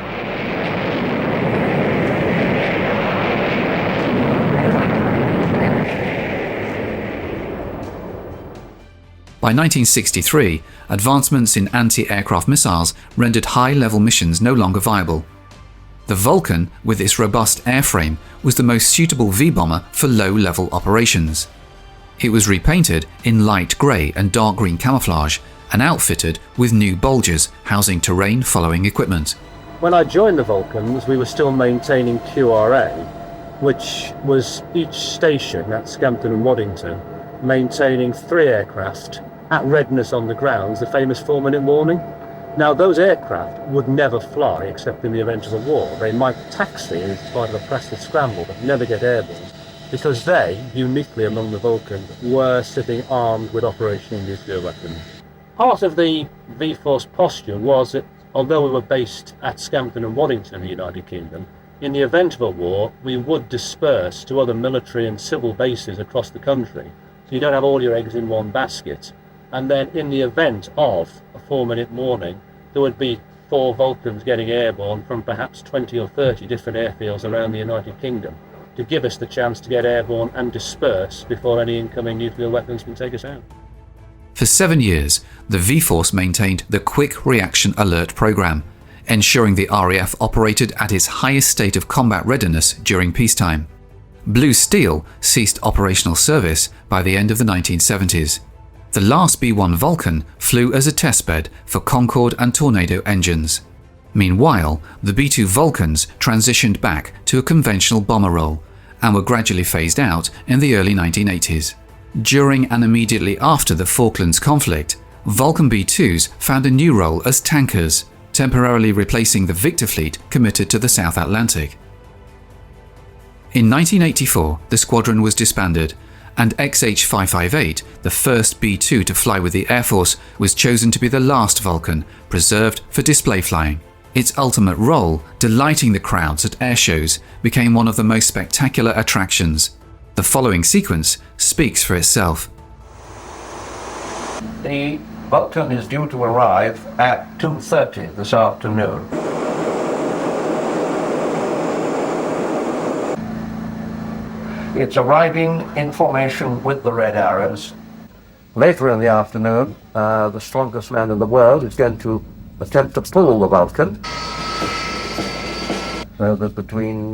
By 1963, advancements in anti-aircraft missiles rendered high-level missions no longer viable. The Vulcan, with its robust airframe, was the most suitable V-bomber for low-level operations. It was repainted in light grey and dark green camouflage and outfitted with new bulges housing terrain-following equipment.
When I joined the Vulcans, we were still maintaining QRA, which was each station at Scampton and Waddington maintaining 3 aircraft at readiness on the grounds, the famous 4-minute warning. Now, those aircraft would never fly except in the event of a war. They might taxi as part of a pressure scramble, but never get airborne, because they, uniquely among the Vulcans, were sitting armed with operational nuclear weapons. Part of the V-Force posture was that, although we were based at Scampton and Waddington in the United Kingdom, in the event of a war, we would disperse to other military and civil bases across the country. So you don't have all your eggs in one basket. And then in the event of a 4-minute warning, there would be 4 Vulcans getting airborne from perhaps 20 or 30 different airfields around the United Kingdom to give us the chance to get airborne and disperse before any incoming nuclear weapons can take us out.
For 7 years, the V-Force maintained the Quick Reaction Alert program, ensuring the RAF operated at its highest state of combat readiness during peacetime. Blue Steel ceased operational service by the end of the 1970s. The last B-1 Vulcan flew as a testbed for Concorde and Tornado engines. Meanwhile, the B-2 Vulcans transitioned back to a conventional bomber role and were gradually phased out in the early 1980s. During and immediately after the Falklands conflict, Vulcan B-2s found a new role as tankers, temporarily replacing the Victor fleet committed to the South Atlantic. In 1984, the squadron was disbanded, and XH-558, the first B-2 to fly with the Air Force, was chosen to be the last Vulcan, preserved for display flying. Its ultimate role, delighting the crowds at air shows, became one of the most spectacular attractions. The following sequence speaks for itself.
The Vulcan is due to arrive at 2:30 this afternoon. It's arriving in formation with the red arrows. Later in the afternoon, the strongest man in the world is going to attempt to pull the Vulcan. So that between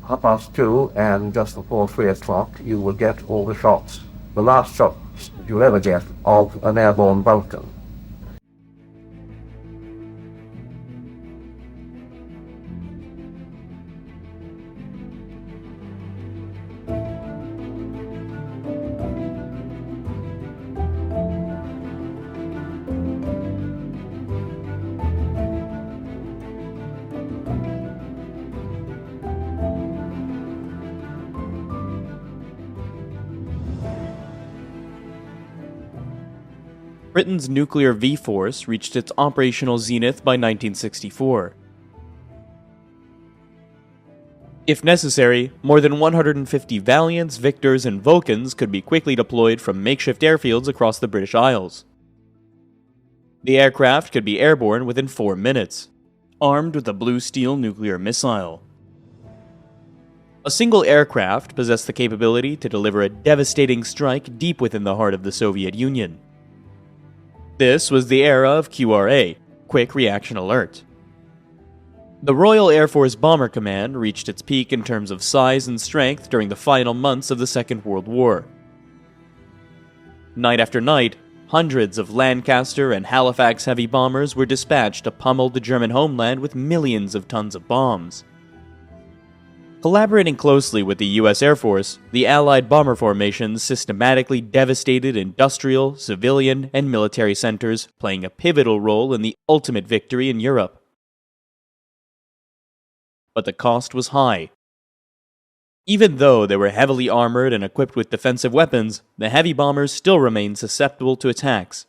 2:30 and just before 3 o'clock, you will get all the shots, the last shots you'll ever get of an airborne Vulcan.
Britain's nuclear V-force reached its operational zenith by 1964. If necessary, more than 150 Valiants, Victors, and Vulcans could be quickly deployed from makeshift airfields across the British Isles. The aircraft could be airborne within 4 minutes, armed with a blue steel nuclear missile. A single aircraft possessed the capability to deliver a devastating strike deep within the heart of the Soviet Union. This was the era of QRA, Quick Reaction Alert. The Royal Air Force Bomber Command reached its peak in terms of size and strength during the final months of the Second World War. Night after night, hundreds of Lancaster and Halifax heavy bombers were dispatched to pummel the German homeland with millions of tons of bombs. Collaborating closely with the US Air Force, the Allied bomber formations systematically devastated industrial, civilian, and military centers, playing a pivotal role in the ultimate victory in Europe. But the cost was high. Even though they were heavily armored and equipped with defensive weapons, the heavy bombers still remained susceptible to attacks.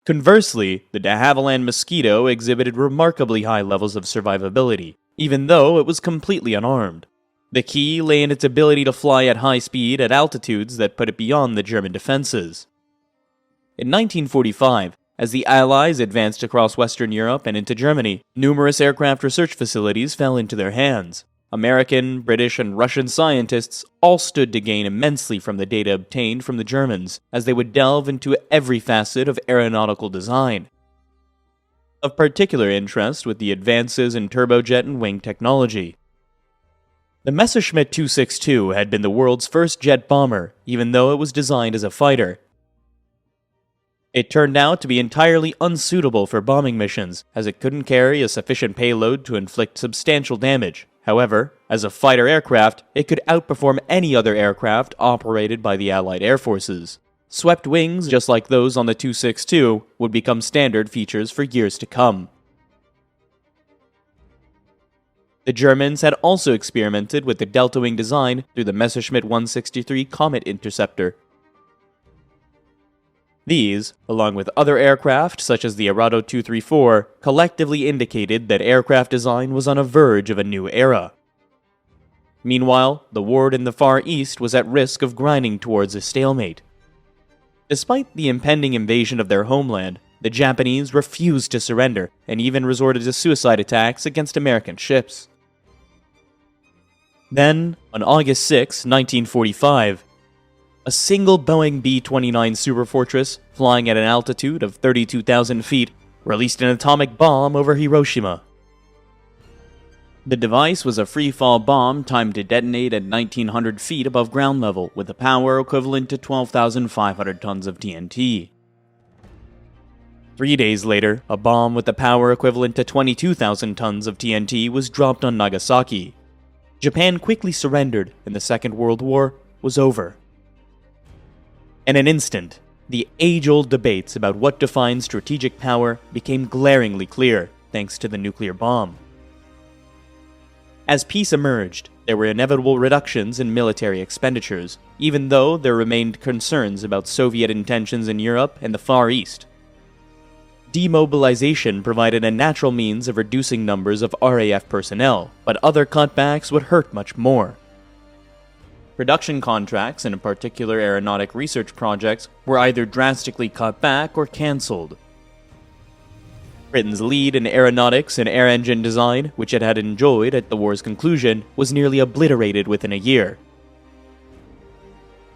Conversely, the de Havilland Mosquito exhibited remarkably high levels of survivability, even though it was completely unarmed. The key lay in its ability to fly at high speed at altitudes that put it beyond the German defenses. In 1945, as the Allies advanced across Western Europe and into Germany, numerous aircraft research facilities fell into their hands. American, British, and Russian scientists all stood to gain immensely from the data obtained from the Germans, as they would delve into every facet of aeronautical design. Of particular interest with the advances in turbojet and wing technology. The Messerschmitt 262 had been the world's first jet bomber, even though it was designed as a fighter. It turned out to be entirely unsuitable for bombing missions, as it couldn't carry a sufficient payload to inflict substantial damage. However, as a fighter aircraft, it could outperform any other aircraft operated by the Allied air forces. Swept wings, just like those on the 262, would become standard features for years to come. The Germans had also experimented with the delta wing design through the Messerschmitt 163 Comet interceptor. These, along with other aircraft such as the Arado 234, collectively indicated that aircraft design was on a verge of a new era. Meanwhile, the war in the Far East was at risk of grinding towards a stalemate. Despite the impending invasion of their homeland, the Japanese refused to surrender and even resorted to suicide attacks against American ships. Then, on August 6, 1945, a single Boeing B-29 Superfortress, flying at an altitude of 32,000 feet, released an atomic bomb over Hiroshima. The device was a free-fall bomb timed to detonate at 1,900 feet above ground level, with a power equivalent to 12,500 tons of TNT. 3 days later, a bomb with a power equivalent to 22,000 tons of TNT was dropped on Nagasaki. Japan quickly surrendered, and the Second World War was over. In an instant, the age-old debates about what defines strategic power became glaringly clear, thanks to the nuclear bomb. As peace emerged, there were inevitable reductions in military expenditures, even though there remained concerns about Soviet intentions in Europe and the Far East. Demobilization provided a natural means of reducing numbers of RAF personnel, but other cutbacks would hurt much more. Production contracts, and in particular aeronautic research projects, were either drastically cut back or cancelled. Britain's lead in aeronautics and air engine design, which it had enjoyed at the war's conclusion, was nearly obliterated within a year.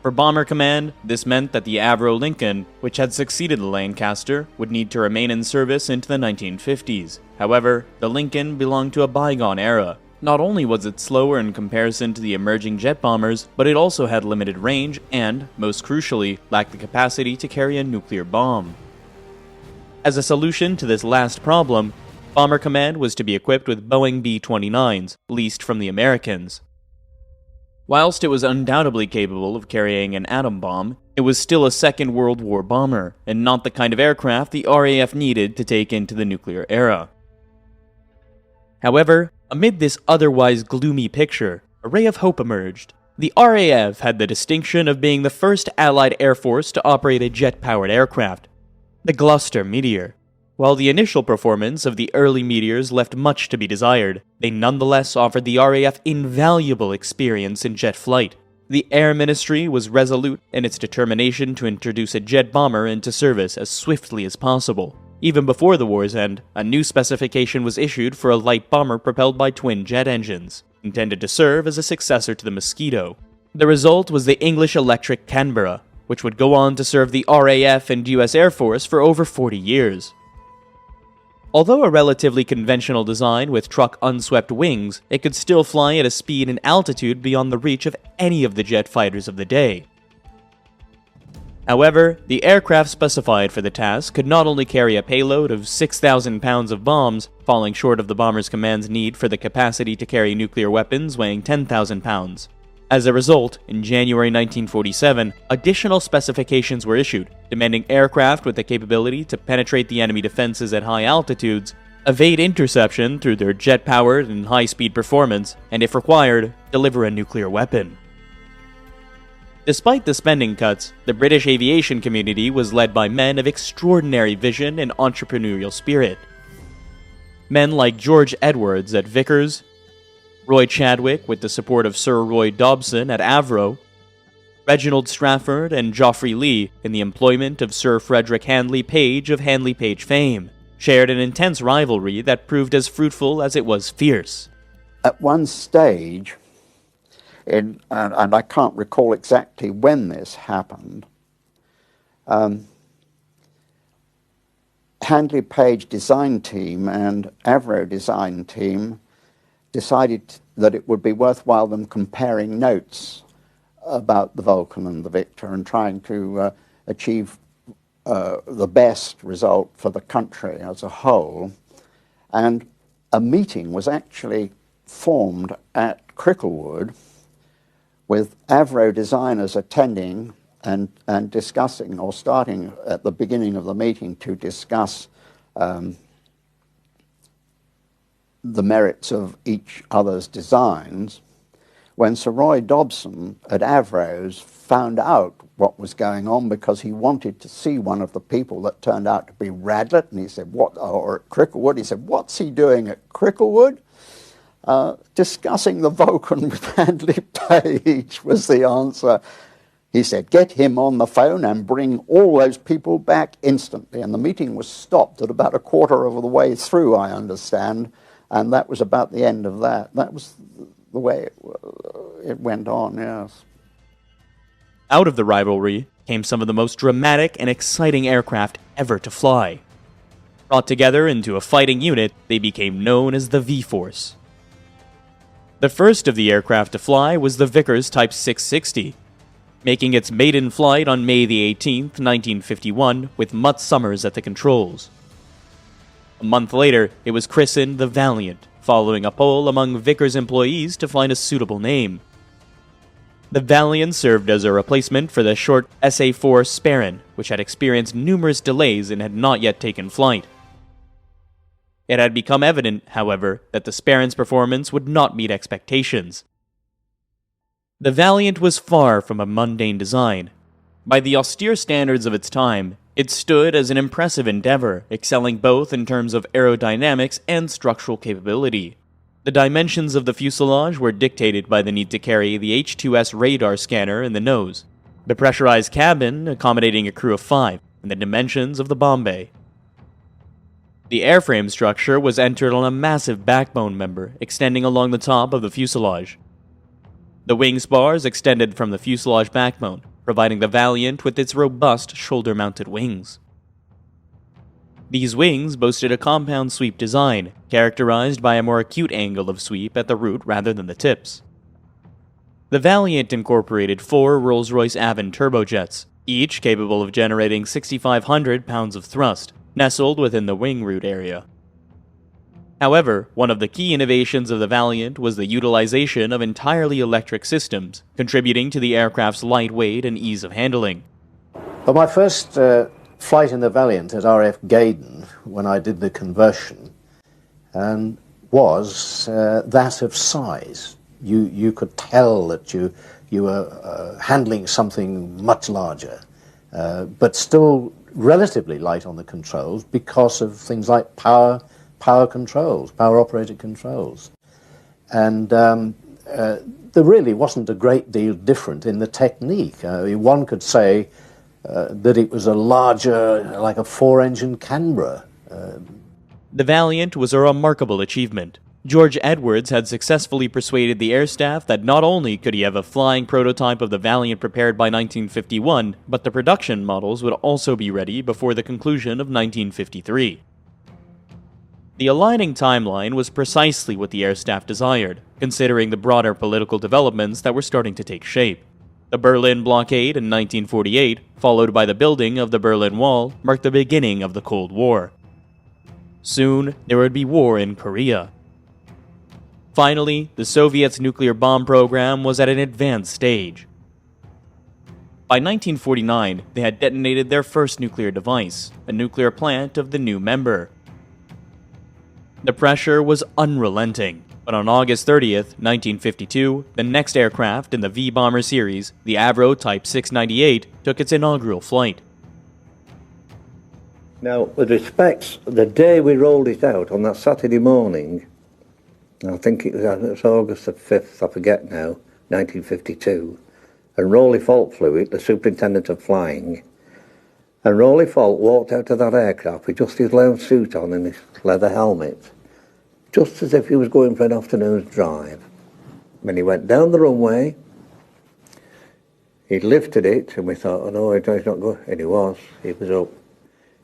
For Bomber Command, this meant that the Avro Lincoln, which had succeeded the Lancaster, would need to remain in service into the 1950s. However, the Lincoln belonged to a bygone era. Not only was it slower in comparison to the emerging jet bombers, but it also had limited range and, most crucially, lacked the capacity to carry a nuclear bomb. As a solution to this last problem, Bomber Command was to be equipped with Boeing B-29s, leased from the Americans. Whilst it was undoubtedly capable of carrying an atom bomb, it was still a Second World War bomber, and not the kind of aircraft the RAF needed to take into the nuclear era. However, amid this otherwise gloomy picture, a ray of hope emerged. The RAF had the distinction of being the first Allied Air Force to operate a jet-powered aircraft, The Gloucester meteor. While the initial performance of the early meteors left much to be desired, they nonetheless offered the RAF invaluable experience in jet flight. The Air Ministry was resolute in its determination to introduce a jet bomber into service as swiftly as possible. Even before the war's end, a new specification was issued for a light bomber propelled by twin jet engines, intended to serve as a successor to the Mosquito. The result was the English Electric Canberra, which would go on to serve the RAF and US Air Force for over 40 years. Although a relatively conventional design with truck-unswept wings, it could still fly at a speed and altitude beyond the reach of any of the jet fighters of the day. However, the aircraft specified for the task could not only carry a payload of 6,000 pounds of bombs, falling short of the bomber's command's need for the capacity to carry nuclear weapons weighing 10,000 pounds. As a result, in January 1947, additional specifications were issued, demanding aircraft with the capability to penetrate the enemy defenses at high altitudes, evade interception through their jet-powered and high-speed performance, and if required, deliver a nuclear weapon. Despite the spending cuts, the British aviation community was led by men of extraordinary vision and entrepreneurial spirit. Men like George Edwards at Vickers, Roy Chadwick with the support of Sir Roy Dobson at Avro, Reginald Strafford and Geoffrey Lee in the employment of Sir Frederick Handley Page of Handley Page fame, shared an intense rivalry that proved as fruitful as it was fierce.
At one stage, and I can't recall exactly when this happened, Handley Page design team and Avro design team decided that it would be worthwhile them comparing notes about the Vulcan and the Victor and trying to achieve the best result for the country as a whole. And a meeting was actually formed at Cricklewood with Avro designers attending and discussing, or starting at the beginning of the meeting to discuss the merits of each other's designs, when Sir Roy Dobson at Avro's found out what was going on because he wanted to see one of the people that turned out to be Radlett, and he said, or at Cricklewood, he said, what's he doing at Cricklewood? Discussing the Vulcan with Handley Page was the answer. He said, get him on the phone and bring all those people back instantly. And the meeting was stopped at about a quarter of the way through, I understand. And that was about the end of that. That was the way it went on, yes.
Out of the rivalry came some of the most dramatic and exciting aircraft ever to fly. Brought together into a fighting unit, they became known as the V-Force. The first of the aircraft to fly was the Vickers Type 660, making its maiden flight on May the 18th, 1951, with Mutt Summers at the controls. A month later, it was christened the Valiant, following a poll among Vickers employees to find a suitable name. The Valiant served as a replacement for the short SA-4 Sparran, which had experienced numerous delays and had not yet taken flight. It had become evident, however, that the Sparran's performance would not meet expectations. The Valiant was far from a mundane design. By the austere standards of its time, it stood as an impressive endeavor, excelling both in terms of aerodynamics and structural capability. The dimensions of the fuselage were dictated by the need to carry the H-2S radar scanner in the nose, the pressurized cabin accommodating a crew of 5, and the dimensions of the bomb bay. The airframe structure was entered on a massive backbone member extending along the top of the fuselage. The wing spars extended from the fuselage backbone, providing the Valiant with its robust shoulder-mounted wings. These wings boasted a compound sweep design, characterized by a more acute angle of sweep at the root rather than the tips. The Valiant incorporated 4 Rolls-Royce Avon turbojets, each capable of generating 6,500 pounds of thrust, nestled within the wing root area. However, one of the key innovations of the Valiant was the utilization of entirely electric systems, contributing to the aircraft's lightweight and ease of handling.
Well, my first flight in the Valiant at RF Gaydon, when I did the conversion, was that of size. You could tell that you were handling something much larger, but still relatively light on the controls because of things like power controls, power operated controls. And there really wasn't a great deal different in the technique. One could say that it was a larger, like a 4-engine Canberra.
The Valiant was a remarkable achievement. George Edwards had successfully persuaded the air staff that not only could he have a flying prototype of the Valiant prepared by 1951, but the production models would also be ready before the conclusion of 1953. The aligning timeline was precisely what the air staff desired, considering the broader political developments that were starting to take shape. The Berlin blockade in 1948, followed by the building of the Berlin Wall, marked the beginning of the Cold War. Soon, there would be war in Korea. Finally, the Soviets' nuclear bomb program was at an advanced stage. By 1949, they had detonated their first nuclear device, a nuclear plant of the new member. The pressure was unrelenting, but on August 30th, 1952, the next aircraft in the V-bomber series, the Avro Type 698, took its inaugural flight.
Now, with respects, the day we rolled it out, on that Saturday morning, I think it was August the 5th, I forget now, 1952, and Rowley Falk flew it, the superintendent of flying, and Rowley Falk walked out of that aircraft with just his lounge suit on and his leather helmet, just as if he was going for an afternoon's drive. When he went down the runway, he lifted it, and we thought, oh no, he's not going, and he was up.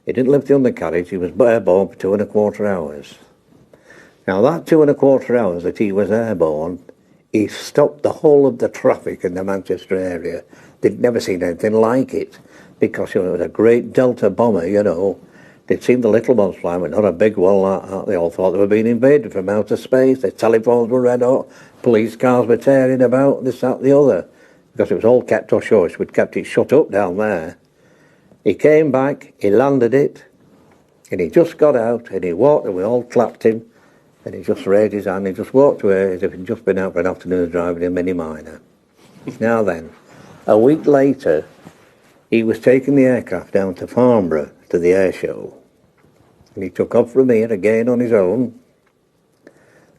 He didn't lift the undercarriage, he was airborne for 2.25 hours. Now that 2.25 hours that he was airborne, he stopped the whole of the traffic in the Manchester area. They'd never seen anything like it, because it was a great Delta bomber, They'd seen the little ones flying, but not a big one like that. They all thought they were being invaded from outer space. Their telephones were red hot, police cars were tearing about, this, that, the other, because it was all kept hush hush. We'd kept it shut up down there. He came back, he landed it, and he just got out, and he walked, and we all clapped him, and he just raised his hand, he just walked away as if he'd just been out for an afternoon's drive in a Mini Minor. Now then, a week later, he was taking the aircraft down to Farnborough to the air show, and he took off from here again on his own,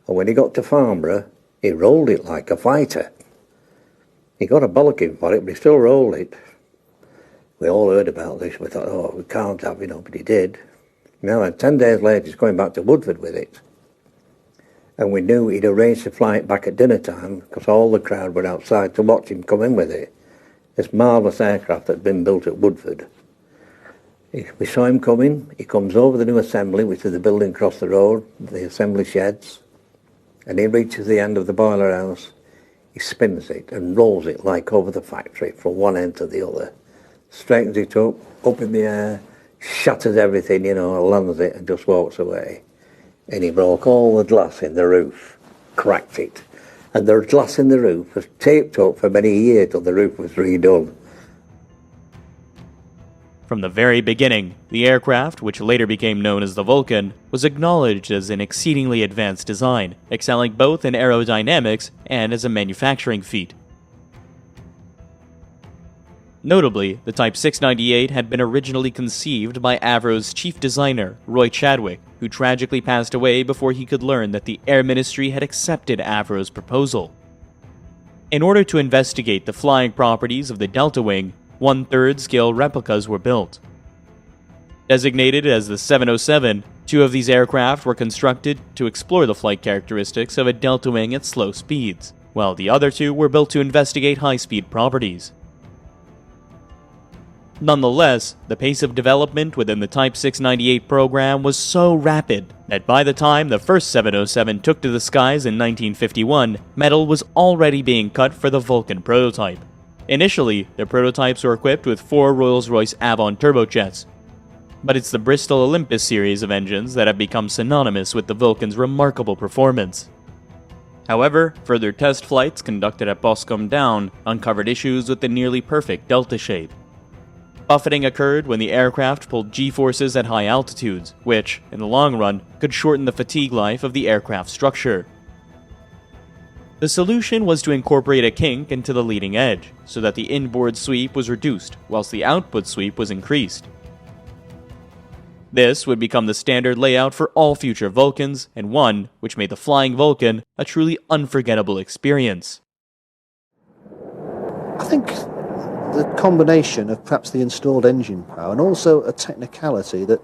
and when he got to Farnborough, he rolled it like a fighter. He got a bollocking for it, but he still rolled it. We all heard about this. We thought, oh, we can't have, but he did. Now, and 10 days later, he's going back to Woodford with it. And we knew he'd arranged to fly it back at dinner time because all the crowd were outside to watch him come in with it. This marvellous aircraft that had been built at Woodford. We saw him coming. He comes over the new assembly, which is the building across the road, the assembly sheds, and he reaches the end of the boiler house. He spins it and rolls it like over the factory from one end to the other. Straightens it up in the air, shatters everything, lands it and just walks away. And he broke all the glass in the roof, cracked it. And the glass in the roof was taped up for many years till the roof was redone.
From the very beginning, the aircraft, which later became known as the Vulcan, was acknowledged as an exceedingly advanced design, excelling both in aerodynamics and as a manufacturing feat. Notably, the Type 698 had been originally conceived by Avro's chief designer, Roy Chadwick, who tragically passed away before he could learn that the Air Ministry had accepted Avro's proposal. In order to investigate the flying properties of the Delta Wing, 1/3 scale replicas were built. Designated as the 707, 2 of these aircraft were constructed to explore the flight characteristics of a Delta Wing at slow speeds, while the other 2 were built to investigate high-speed properties. Nonetheless, the pace of development within the Type 698 program was so rapid that by the time the first 707 took to the skies in 1951, metal was already being cut for the Vulcan prototype. Initially, the prototypes were equipped with 4 Rolls-Royce Avon turbojets, but it's the Bristol Olympus series of engines that have become synonymous with the Vulcan's remarkable performance. However, further test flights conducted at Boscombe Down uncovered issues with the nearly perfect delta shape. Buffeting occurred when the aircraft pulled G-forces at high altitudes, which, in the long run, could shorten the fatigue life of the aircraft structure. The solution was to incorporate a kink into the leading edge, so that the inboard sweep was reduced, whilst the output sweep was increased. This would become the standard layout for all future Vulcans, and one which made the flying Vulcan a truly unforgettable experience.
I think the combination of perhaps the installed engine power and also a technicality that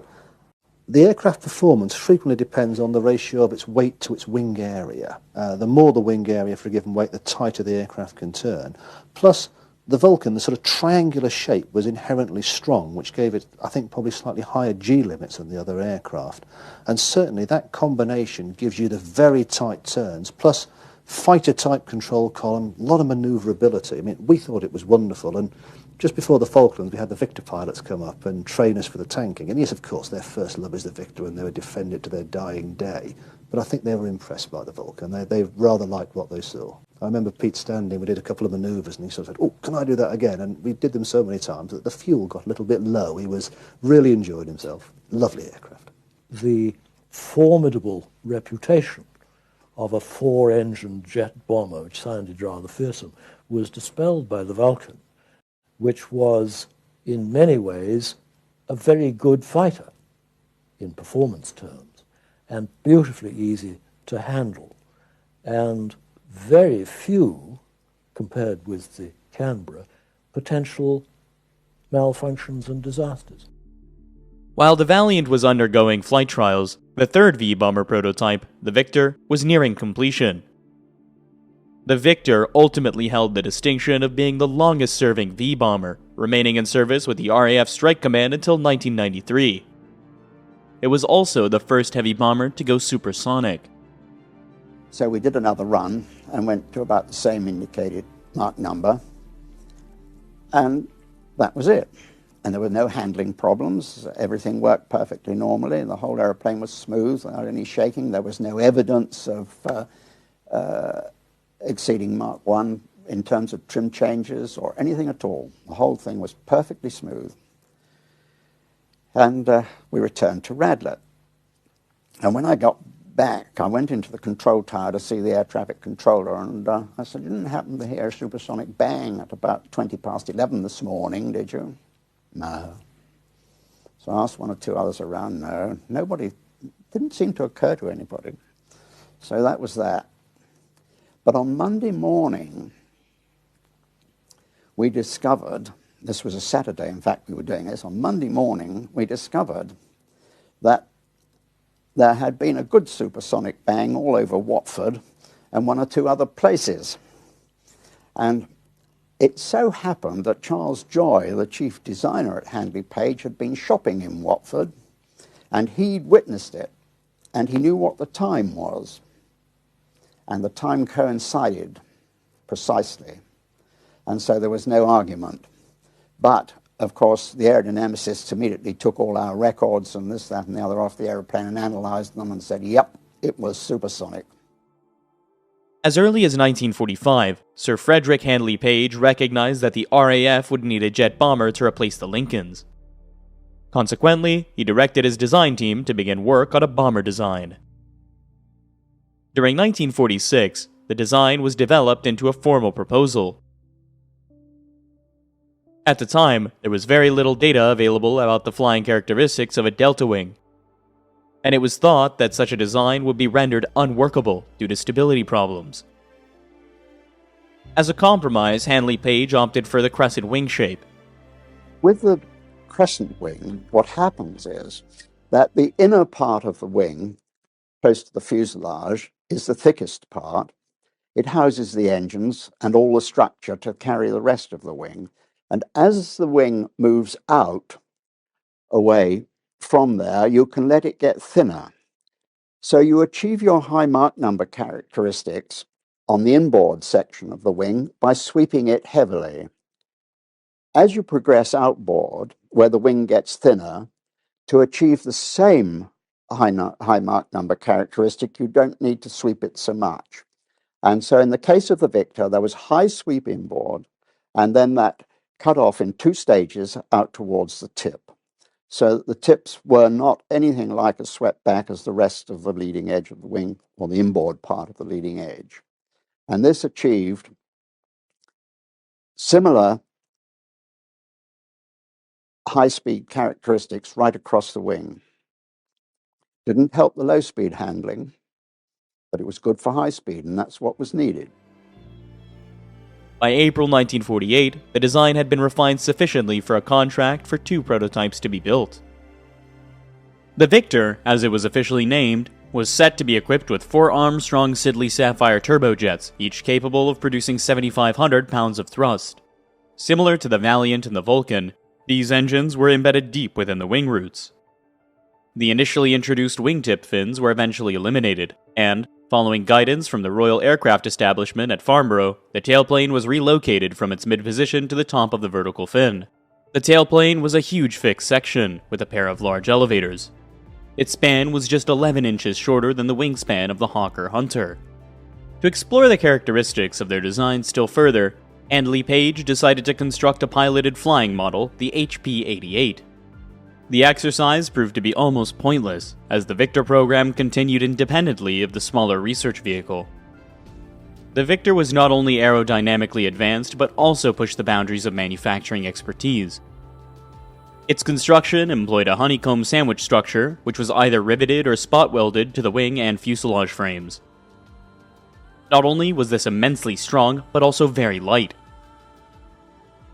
the aircraft performance frequently depends on the ratio of its weight to its wing area. The more the wing area for a given weight, the tighter the aircraft can turn. Plus, the Vulcan, the sort of triangular shape, was inherently strong, which gave it, I think, probably slightly higher G limits than the other aircraft. And certainly that combination gives you the very tight turns, plus fighter-type control column, a lot of manoeuvrability. I mean, we thought it was wonderful, and just before the Falklands, we had the Victor pilots come up and train us for the tanking. And yes, of course, their first love is the Victor, and they would defend it to their dying day. But I think they were impressed by the Vulcan. They rather liked what they saw. I remember Pete standing, we did a couple of manoeuvres, and he sort of said, "Oh, can I do that again?" And we did them so many times that the fuel got a little bit low. He was really enjoyed himself. Lovely aircraft.
The formidable reputation of a four-engine jet bomber, which sounded rather fearsome, was dispelled by the Vulcan, which was, in many ways, a very good fighter in performance terms, and beautifully easy to handle, and very few, compared with the Canberra, potential malfunctions and disasters.
While the Valiant was undergoing flight trials, the third V-bomber prototype, the Victor, was nearing completion. The Victor ultimately held the distinction of being the longest-serving V-bomber, remaining in service with the RAF Strike Command until 1993. It was also the first heavy bomber to go supersonic.
So we did another run and went to about the same indicated Mach number, and that was it. And there were no handling problems. Everything worked perfectly normally. The whole aeroplane was smooth without any shaking. There was no evidence of exceeding Mach 1 in terms of trim changes or anything at all. The whole thing was perfectly smooth. And we returned to Radlett. And when I got back, I went into the control tower to see the air traffic controller, and I said, "You didn't happen to hear a supersonic bang at about 20 past 11 this morning, did you?" "No." So I asked one or two others around. No. Nobody, didn't seem to occur to anybody. So that was that. But on Monday morning, we discovered, this was a Saturday, in fact, we were doing this. On Monday morning, we discovered that there had been a good supersonic bang all over Watford and one or two other places. And it so happened that Charles Joy, the chief designer at Handley Page, had been shopping in Watford, and he'd witnessed it, and he knew what the time was. And the time coincided precisely. And so there was no argument. But, of course, the aerodynamicists immediately took all our records and this, that, and the other off the aeroplane and analyzed them and said, yep, it was supersonic.
As early as 1945, Sir Frederick Handley Page recognized that the RAF would need a jet bomber to replace the Lincolns. Consequently, he directed his design team to begin work on a bomber design. During 1946, the design was developed into a formal proposal. At the time, there was very little data available about the flying characteristics of a delta wing, and it was thought that such a design would be rendered unworkable due to stability problems. As a compromise, Handley Page opted for the crescent wing shape.
With the crescent wing, what happens is that the inner part of the wing, close to the fuselage, is the thickest part. It houses the engines and all the structure to carry the rest of the wing. And as the wing moves out, away from there, you can let it get thinner. So you achieve your high Mach number characteristics on the inboard section of the wing by sweeping it heavily. As you progress outboard, where the wing gets thinner, to achieve the same high Mach number characteristic, you don't need to sweep it so much. And so in the case of the Victor, there was high sweep inboard, and then that cut off in two stages out towards the tip. So the tips were not anything like as swept back as the rest of the leading edge of the wing, or the inboard part of the leading edge. And this achieved similar high-speed characteristics right across the wing. Didn't help the low-speed handling, but it was good for high speed, and that's what was needed.
By April 1948, the design had been refined sufficiently for a contract for 2 prototypes to be built. The Victor, as it was officially named, was set to be equipped with 4 Armstrong Siddeley Sapphire turbojets, each capable of producing 7,500 pounds of thrust. Similar to the Valiant and the Vulcan, these engines were embedded deep within the wing roots. The initially introduced wingtip fins were eventually eliminated, and, following guidance from the Royal Aircraft Establishment at Farnborough, the tailplane was relocated from its mid-position to the top of the vertical fin. The tailplane was a huge fixed section, with a pair of large elevators. Its span was just 11 inches shorter than the wingspan of the Hawker Hunter. To explore the characteristics of their design still further, Handley Page decided to construct a piloted flying model, the HP-88. The exercise proved to be almost pointless, as the Victor program continued independently of the smaller research vehicle. The Victor was not only aerodynamically advanced, but also pushed the boundaries of manufacturing expertise. Its construction employed a honeycomb sandwich structure, which was either riveted or spot-welded to the wing and fuselage frames. Not only was this immensely strong, but also very light.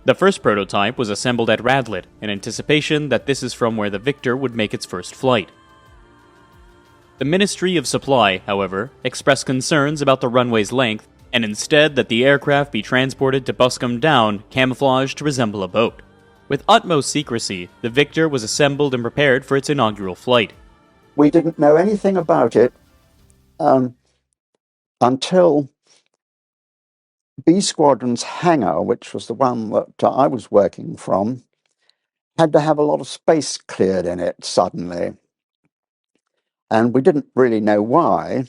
The first prototype was assembled at Radlett, in anticipation that this is from where the Victor would make its first flight. The Ministry of Supply, however, expressed concerns about the runway's length, and instead that the aircraft be transported to Buscombe Down, camouflaged to resemble a boat. With utmost secrecy, the Victor was assembled and prepared for its inaugural flight.
We didn't know anything about it until B Squadron's hangar, which was the one that I was working from, had to have a lot of space cleared in it suddenly. And we didn't really know why.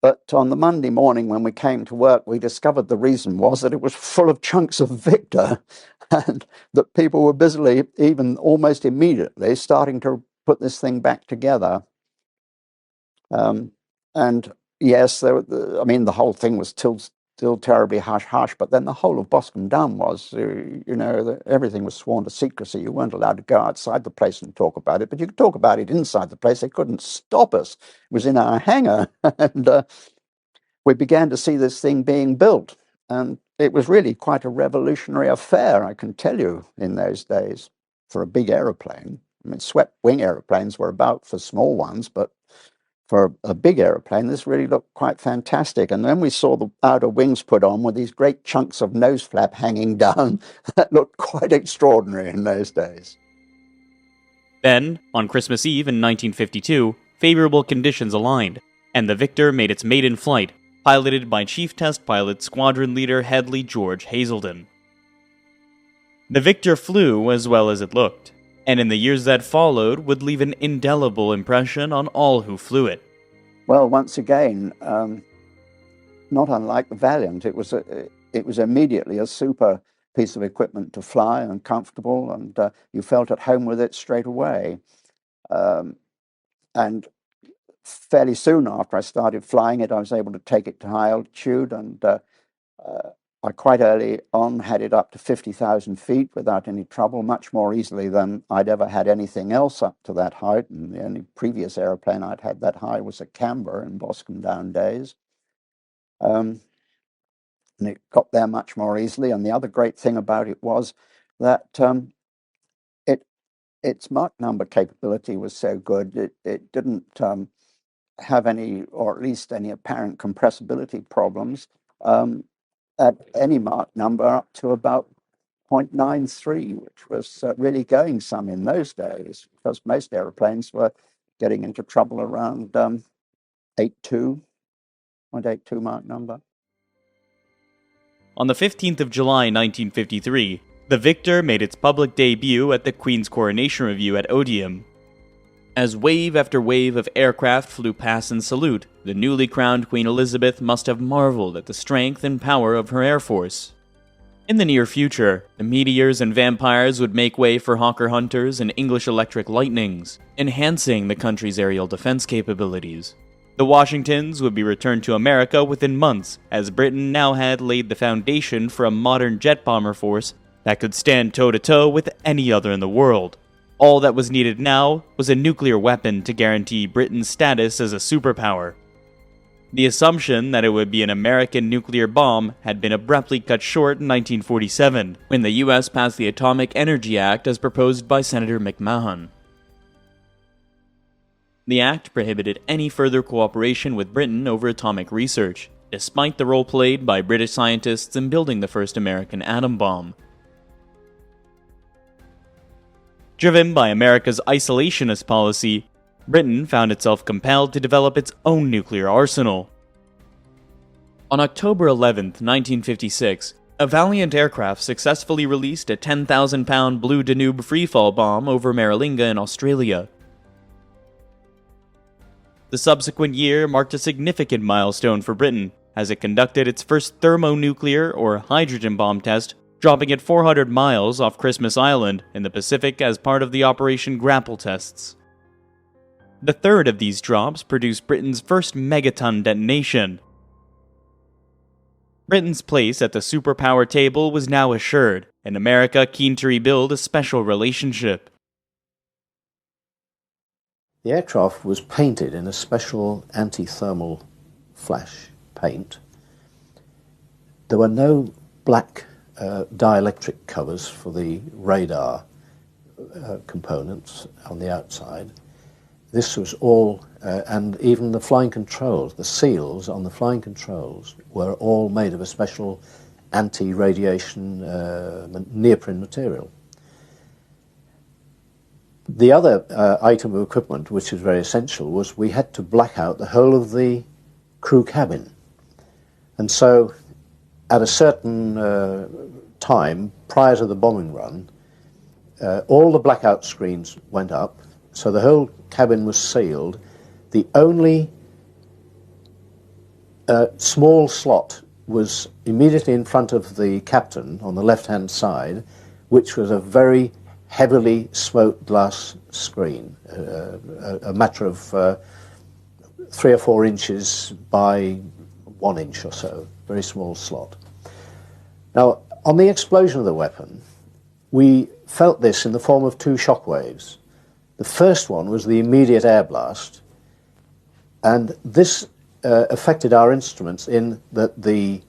But on the Monday morning when we came to work, we discovered the reason was that it was full of chunks of Victor, and that people were busily, even almost immediately, starting to put this thing back together. And yes, the whole thing was still terribly hush-hush, but then the whole of Boscombe Down was, everything was sworn to secrecy. You weren't allowed to go outside the place and talk about it, but you could talk about it inside the place. They couldn't stop us. It was in our hangar, and we began to see this thing being built. And it was really quite a revolutionary affair, I can tell you, in those days, for a big aeroplane. I mean, swept-wing aeroplanes were about for small ones, but for a big aeroplane, this really looked quite fantastic. And then we saw the outer wings put on with these great chunks of nose flap hanging down. That looked quite extraordinary in those days.
Then, on Christmas Eve in 1952, favorable conditions aligned, and the Victor made its maiden flight, piloted by Chief Test Pilot Squadron Leader Hedley George Hazelden. The Victor flew as well as it looked, and in the years that followed would leave an indelible impression on all who flew it.
Well, once again, not unlike the Valiant, it was immediately a super piece of equipment to fly and comfortable, and you felt at home with it straight away. And fairly soon after I started flying it, I was able to take it to high altitude, and I quite early on had it up to 50,000 feet without any trouble, much more easily than I'd ever had anything else up to that height. And the only previous aeroplane I'd had that high was a Canberra in Boscombe Down days. And it got there much more easily. And the other great thing about it was that its Mach number capability was so good, it didn't have any, or at least any apparent compressibility problems at any Mach number up to about 0.93, which was really going some in those days, because most aeroplanes were getting into trouble around 0.82 Mach number.
On the 15th of July 1953, the Victor made its public debut at the Queen's Coronation Review at Odeum. As wave after wave of aircraft flew past in salute, the newly crowned Queen Elizabeth must have marveled at the strength and power of her air force. In the near future, the Meteors and Vampires would make way for Hawker Hunters and English Electric Lightnings, enhancing the country's aerial defense capabilities. The Washingtons would be returned to America within months, as Britain now had laid the foundation for a modern jet bomber force that could stand toe-to-toe with any other in the world. All that was needed now was a nuclear weapon to guarantee Britain's status as a superpower. The assumption that it would be an American nuclear bomb had been abruptly cut short in 1947, when the US passed the Atomic Energy Act as proposed by Senator McMahon. The act prohibited any further cooperation with Britain over atomic research, despite the role played by British scientists in building the first American atom bomb. Driven by America's isolationist policy, Britain found itself compelled to develop its own nuclear arsenal. On October 11, 1956, a Valiant aircraft successfully released a 10,000-pound Blue Danube freefall bomb over Maralinga in Australia. The subsequent year marked a significant milestone for Britain, as it conducted its first thermonuclear or hydrogen bomb test, dropping it 400 miles off Christmas Island in the Pacific as part of the Operation Grapple tests. The third of these drops produced Britain's first megaton detonation. Britain's place at the superpower table was now assured, and America keen to rebuild a special relationship.
The aircraft was painted in a special anti-thermal flash paint. There were no black dielectric covers for the radar components on the outside. This was all, and even the flying controls, the seals on the flying controls were all made of a special anti-radiation neoprene material. The other item of equipment, which was very essential, was we had to black out the whole of the crew cabin. And so, at a certain time, prior to the bombing run, all the blackout screens went up, so the whole cabin was sealed. The only small slot was immediately in front of the captain on the left-hand side, which was a very heavily smoked glass screen, a matter of 3 or 4 inches by 1 inch or so, very small slot. Now, on the explosion of the weapon, we felt this in the form of 2 shock waves. The first one was the immediate air blast, and this affected our instruments in that the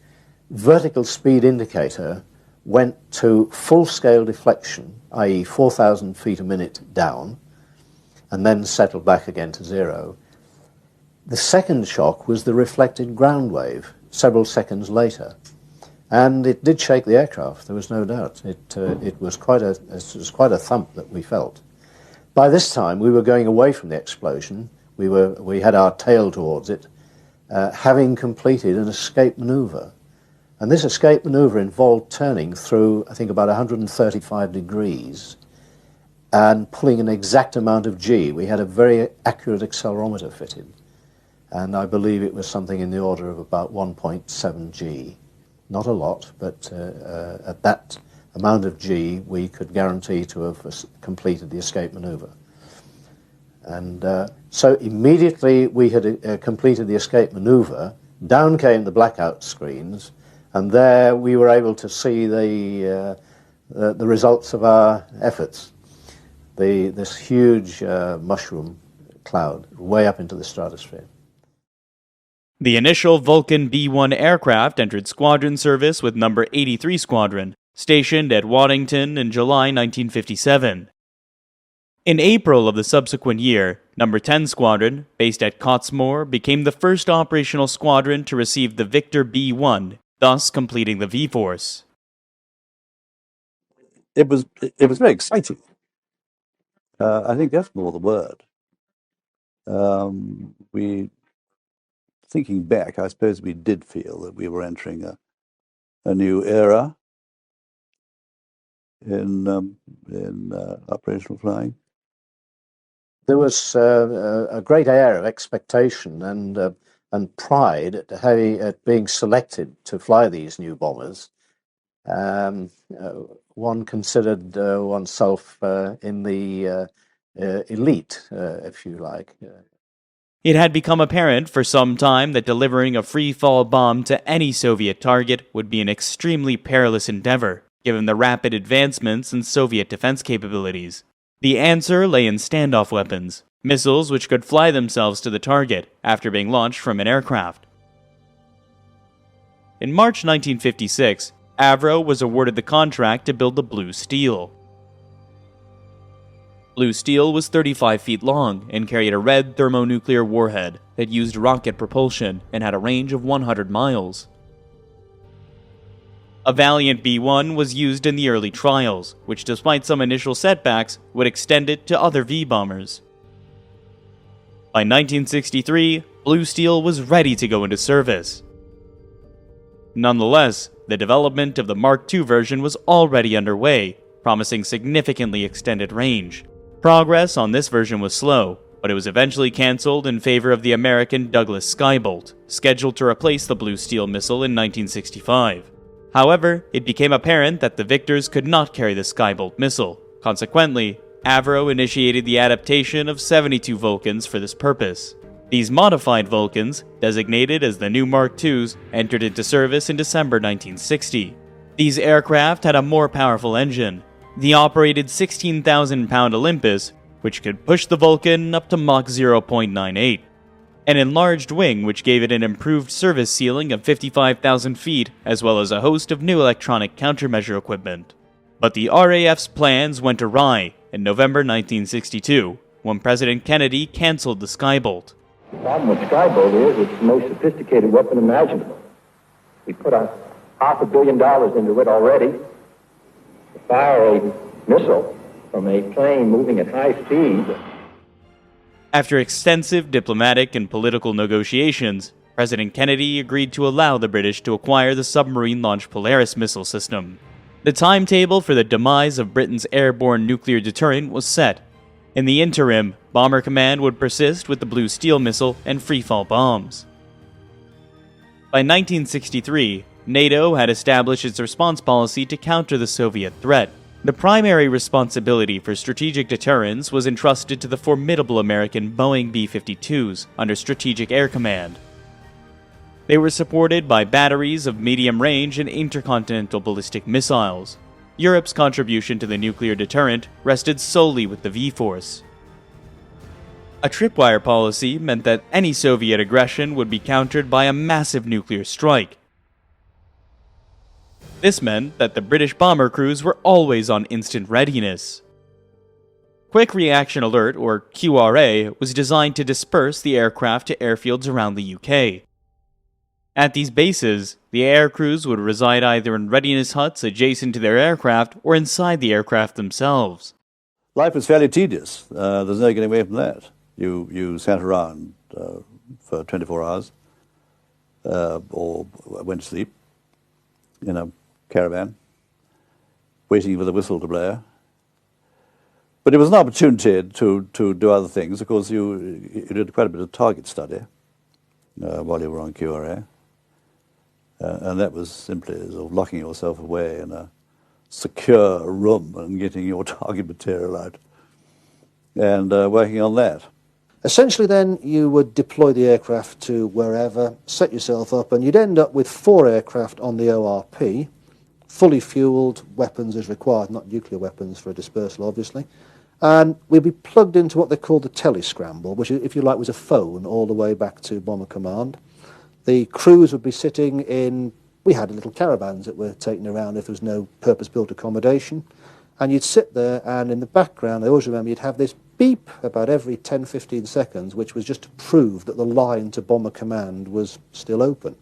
vertical speed indicator went to full-scale deflection, i.e. 4,000 feet a minute down, and then settled back again to 0. The second shock was the reflected ground wave, several seconds later. And it did shake the aircraft, there was no doubt. It was quite a thump that we felt. By this time, we were going away from the explosion. We had our tail towards it, having completed an escape maneuver. And this escape maneuver involved turning through, I think, about 135 degrees and pulling an exact amount of G. We had a very accurate accelerometer fitted, and I believe it was something in the order of about 1.7 G. Not a lot, but at that amount of G, we could guarantee to have completed the escape maneuver. And so immediately we had completed the escape maneuver, down came the blackout screens, and there we were able to see the results of our efforts. This huge mushroom cloud way up into the stratosphere.
The initial Vulcan B-1 aircraft entered squadron service with No. 83 Squadron, stationed at Waddington in July 1957. In April of the subsequent year, No. 10 Squadron, based at Cottesmore, became the first operational squadron to receive the Victor B-1, thus completing the V-Force.
It was very exciting. I think that's more the word. Thinking back, I suppose we did feel that we were entering a new era in operational flying.
There was a great air of expectation and pride at being selected to fly these new bombers. One considered oneself in the elite, if you like.
It had become apparent for some time that delivering a free-fall bomb to any Soviet target would be an extremely perilous endeavor, given the rapid advancements in Soviet defense capabilities. The answer lay in standoff weapons, missiles which could fly themselves to the target after being launched from an aircraft. In March 1956, Avro was awarded the contract to build the Blue Steel. Blue Steel was 35 feet long and carried a red thermonuclear warhead that used rocket propulsion and had a range of 100 miles. A Valiant B-1 was used in the early trials, which despite some initial setbacks, would extend it to other V-bombers. By 1963, Blue Steel was ready to go into service. Nonetheless, the development of the Mark II version was already underway, promising significantly extended range. Progress on this version was slow, but it was eventually cancelled in favor of the American Douglas Skybolt, scheduled to replace the Blue Steel missile in 1965. However, it became apparent that the Victors could not carry the Skybolt missile. Consequently, Avro initiated the adaptation of 72 Vulcans for this purpose. These modified Vulcans, designated as the new Mark IIs, entered into service in December 1960. These aircraft had a more powerful engine, the operated 16,000-pound Olympus, which could push the Vulcan up to Mach 0.98. An enlarged wing which gave it an improved service ceiling of 55,000 feet, as well as a host of new electronic countermeasure equipment. But the RAF's plans went awry in November 1962, when President Kennedy cancelled the Skybolt.
The problem with Skybolt is it's the most sophisticated weapon imaginable. We put $500 million into it already. To fire a missile from a plane moving at high speed.
After extensive diplomatic and political negotiations, President Kennedy agreed to allow the British to acquire the submarine-launched Polaris missile system. The timetable for the demise of Britain's airborne nuclear deterrent was set. In the interim, Bomber Command would persist with the Blue Steel missile and freefall bombs. By 1963, NATO had established its response policy to counter the Soviet threat. The primary responsibility for strategic deterrence was entrusted to the formidable American Boeing B-52s under Strategic Air Command. They were supported by batteries of medium-range and intercontinental ballistic missiles. Europe's contribution to the nuclear deterrent rested solely with the V-Force. A tripwire policy meant that any Soviet aggression would be countered by a massive nuclear strike. This meant that the British bomber crews were always on instant readiness. Quick Reaction Alert, or QRA, was designed to disperse the aircraft to airfields around the UK. At these bases, the air crews would reside either in readiness huts adjacent to their aircraft or inside the aircraft themselves.
Life was fairly tedious. There's no getting away from that. You sat around for 24 hours or went to sleep in a caravan, waiting for the whistle to blow. But it was an opportunity to do other things. Of course, you did quite a bit of target study while you were on QRA. And that was simply sort of locking yourself away in a secure room and getting your target material out and working on that.
Essentially then you would deploy the aircraft to wherever, set yourself up, and you'd end up with 4 aircraft on the ORP, fully fueled, weapons as required, not nuclear weapons for a dispersal obviously, and we'd be plugged into what they called the telescramble, which if you like was a phone all the way back to Bomber Command. The crews would be sitting in, we had little caravans that were taken around if there was no purpose-built accommodation, and you'd sit there and in the background, I always remember, you'd have this beep about every 10-15 seconds, which was just to prove that the line to Bomber Command was still open.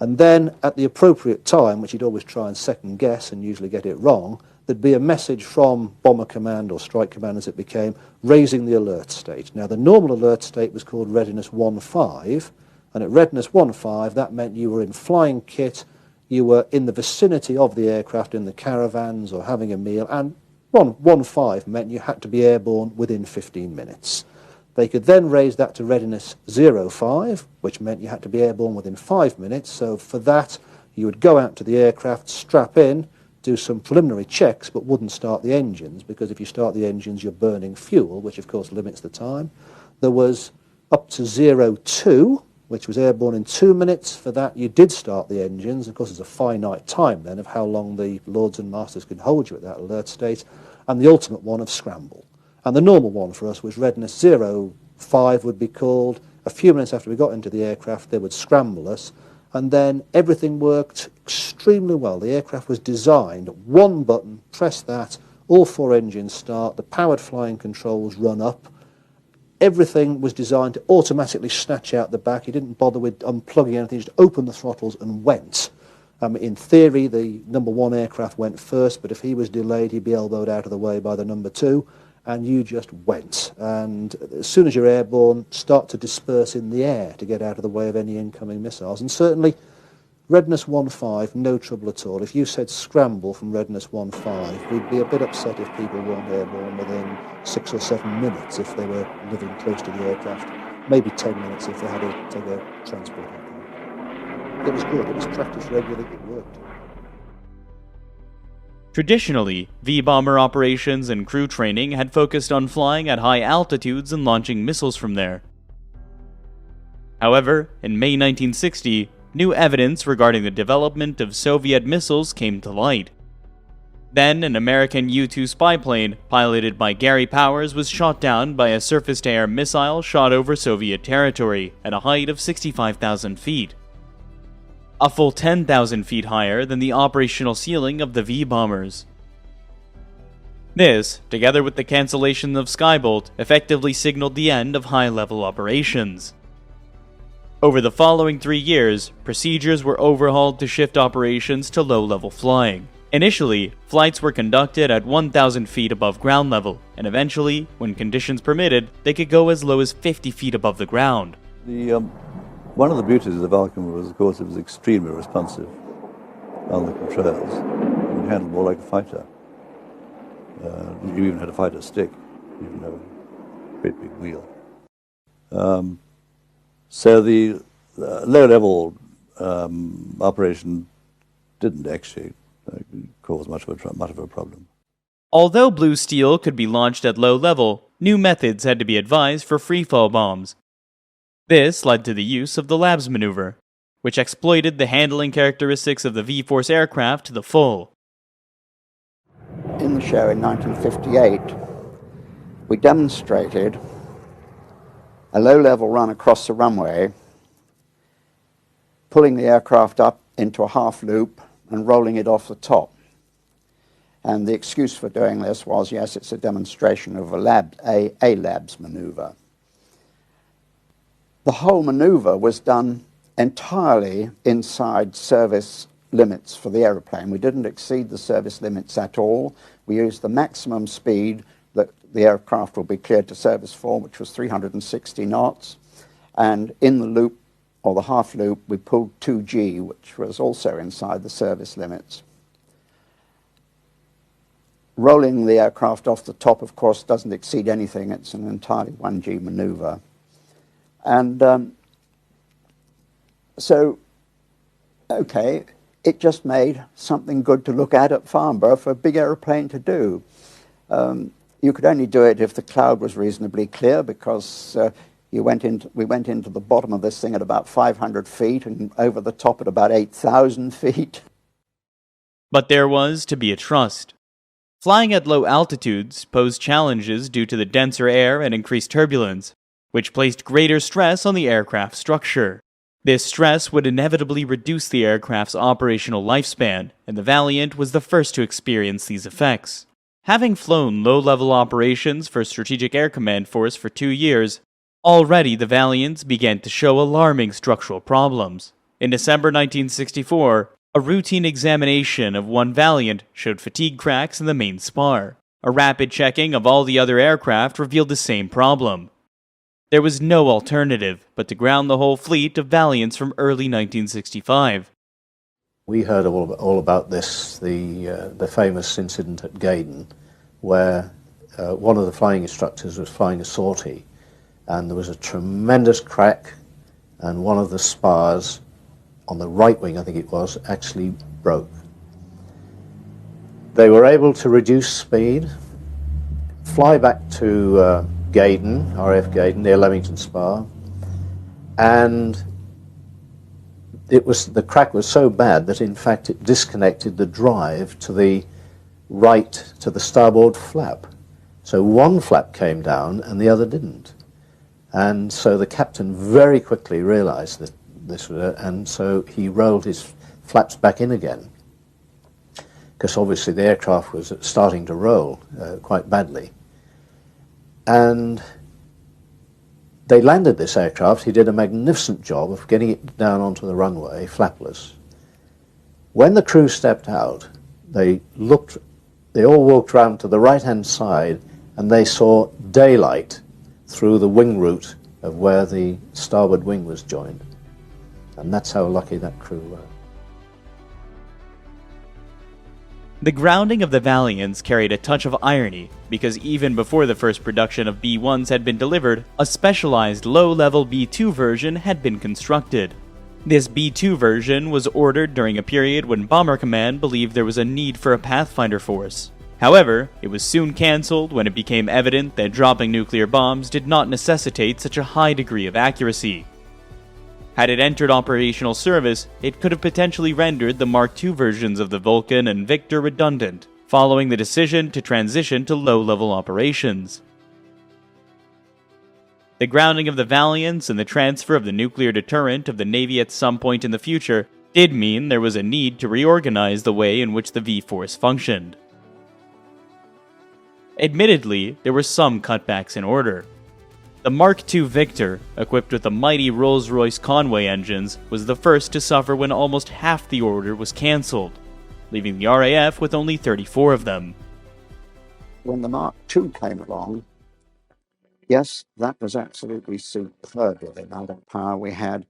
And then at the appropriate time, which you'd always try and second guess and usually get it wrong, there'd be a message from Bomber Command or Strike Command as it became, raising the alert state. Now the normal alert state was called Readiness 1.5, and at Readiness 1.5 that meant you were in flying kit, you were in the vicinity of the aircraft in the caravans or having a meal, and 1.5 meant you had to be airborne within 15 minutes. They could then raise that to Readiness 0.5, which meant you had to be airborne within 5 minutes, so for that you would go out to the aircraft, strap in, do some preliminary checks, but wouldn't start the engines, because if you start the engines you're burning fuel, which of course limits the time. There was up to 0.2, which was airborne in 2 minutes. For that you did start the engines. Of course there's a finite time then of how long the lords and masters can hold you at that alert state. and the ultimate one of scramble. And the normal one for us was readiness 05 would be called. A few minutes after we got into the aircraft, they would scramble us, and then everything worked extremely well. The aircraft was designed, one button, press that, all 4 engines start, the powered flying controls run up. Everything was designed to automatically snatch out the back. You didn't bother with unplugging anything, just opened the throttles and went. In theory, the number 1 aircraft went first, but if he was delayed, he'd be elbowed out of the way by the number 2, and you just went. And as soon as you're airborne, start to disperse in the air to get out of the way of any incoming missiles. And certainly, readiness 15, no trouble at all. If you said scramble from readiness 15, we'd be a bit upset if people weren't airborne within 6 or 7 minutes if they were living close to the aircraft. Maybe 10 minutes if they had to take a transport out there. It was good, it was practiced regularly, it worked.
Traditionally, V-bomber operations and crew training had focused on flying at high altitudes and launching missiles from there. However, in May 1960, new evidence regarding the development of Soviet missiles came to light. Then, an American U-2 spy plane, piloted by Gary Powers, was shot down by a surface-to-air missile shot over Soviet territory at a height of 65,000 feet. A full 10,000 feet higher than the operational ceiling of the V-bombers. This, together with the cancellation of Skybolt, effectively signaled the end of high-level operations. Over the following 3 years, procedures were overhauled to shift operations to low-level flying. Initially, flights were conducted at 1,000 feet above ground level, and eventually, when conditions permitted, they could go as low as 50 feet above the ground.
One of the beauties of the Vulcan was, of course, it was extremely responsive on the controls. You could handle more like a fighter. You even had a fighter stick, even though a great big wheel. So the low-level operation didn't actually cause much of a problem.
Although Blue Steel could be launched at low level, new methods had to be advised for freefall bombs. This led to the use of the Labs maneuver, which exploited the handling characteristics of the V-Force aircraft to the full.
In the show in 1958, we demonstrated a low-level run across the runway, pulling the aircraft up into a half loop and rolling it off the top. And the excuse for doing this was, yes, it's a demonstration of a Labs maneuver. The whole maneuver was done entirely inside service limits for the aeroplane. We didn't exceed the service limits at all. We used the maximum speed that the aircraft will be cleared to service for, which was 360 knots. And in the loop, or the half loop, we pulled 2G, which was also inside the service limits. Rolling the aircraft off the top, of course, doesn't exceed anything. It's an entirely 1G maneuver. And so, okay, it just made something good to look at Farnborough for a big aeroplane to do. You could only do it if the cloud was reasonably clear, because we went into the bottom of this thing at about 500 feet and over the top at about 8,000 feet.
But there was to be a trust. Flying at low altitudes posed challenges due to the denser air and increased turbulence, which placed greater stress on the aircraft's structure. This stress would inevitably reduce the aircraft's operational lifespan, and the Valiant was the first to experience these effects. Having flown low-level operations for Strategic Air Command Force for 2 years, already the Valiants began to show alarming structural problems. In December 1964, a routine examination of one Valiant showed fatigue cracks in the main spar. A rapid checking of all the other aircraft revealed the same problem. There was no alternative but to ground the whole fleet of Valiants from early 1965.
We heard all about this, the famous incident at Gaydon, where one of the flying instructors was flying a sortie, and there was a tremendous crack, and one of the spars on the right wing, I think it was, actually broke. They were able to reduce speed, fly back to Gaydon, RF Gaydon, near Leamington Spa, and the crack was so bad that in fact it disconnected the drive to the right to the starboard flap. So one flap came down and the other didn't. And so the captain very quickly realized that this was, and so he rolled his flaps back in again, because obviously the aircraft was starting to roll quite badly. And they landed this aircraft. He did a magnificent job of getting it down onto the runway, flapless. When the crew stepped out, they all walked round to the right-hand side, and they saw daylight through the wing root of where the starboard wing was joined. And that's how lucky that crew were.
The grounding of the Valiants carried a touch of irony, because even before the first production of B-1s had been delivered, a specialized low-level B-2 version had been constructed. This B-2 version was ordered during a period when Bomber Command believed there was a need for a Pathfinder force. However, it was soon cancelled when it became evident that dropping nuclear bombs did not necessitate such a high degree of accuracy. Had it entered operational service, it could have potentially rendered the Mark II versions of the Vulcan and Victor redundant, following the decision to transition to low-level operations. The grounding of the Valiants and the transfer of the nuclear deterrent of the Navy at some point in the future did mean there was a need to reorganize the way in which the V-Force functioned. Admittedly, there were some cutbacks in order. The Mark II Victor, equipped with the mighty Rolls-Royce Conway engines, was the first to suffer when almost half the order was cancelled, leaving the RAF with only 34 of them.
When the Mark II came along, yes, that was absolutely superb with the amount of power we had.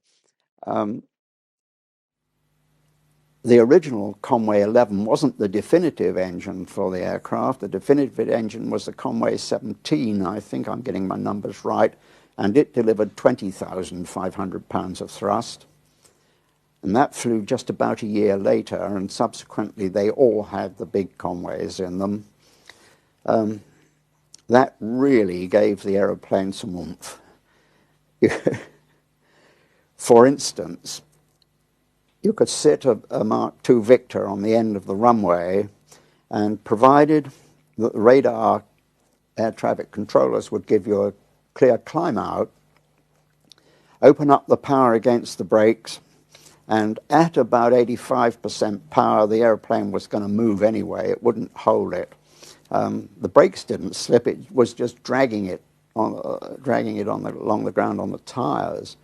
The original Conway 11 wasn't the definitive engine for the aircraft. The definitive engine was the Conway 17, I think I'm getting my numbers right, and it delivered 20,500 pounds of thrust. And that flew just about a year later, and subsequently they all had the big Conways in them. That really gave the aeroplane some oomph. For instance, you could sit a Mark II Victor on the end of the runway, and provided that the radar air traffic controllers would give you a clear climb out, open up the power against the brakes, and at about 85% power, the airplane was going to move anyway. It wouldn't hold it. The brakes didn't slip. It was just dragging it along the ground on the tires.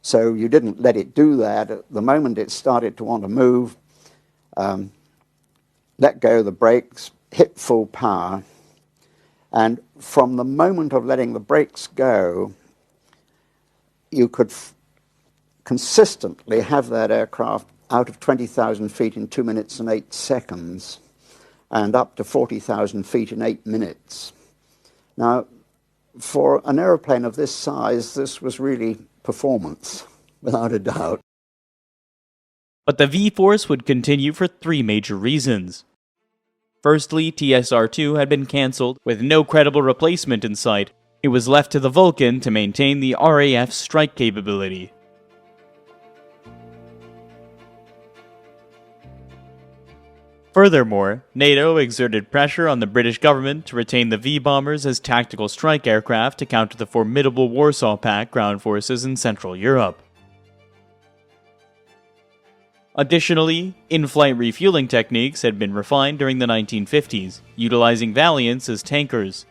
So you didn't let it do that. At the moment it started to want to move, let go of the brakes, hit full power, and from the moment of letting the brakes go, you could consistently have that aircraft out of 20,000 feet in 2 minutes and 8 seconds, and up to 40,000 feet in 8 minutes. Now, for an aeroplane of this size, this was really performance, without a doubt.
But the V-Force would continue for 3 major reasons. Firstly, TSR-2 had been cancelled, with no credible replacement in sight. It was left to the Vulcan to maintain the RAF's strike capability. Furthermore, NATO exerted pressure on the British government to retain the V-bombers as tactical strike aircraft to counter the formidable Warsaw Pact ground forces in Central Europe. Additionally, in-flight refueling techniques had been refined during the 1950s, utilizing Valiants as tankers.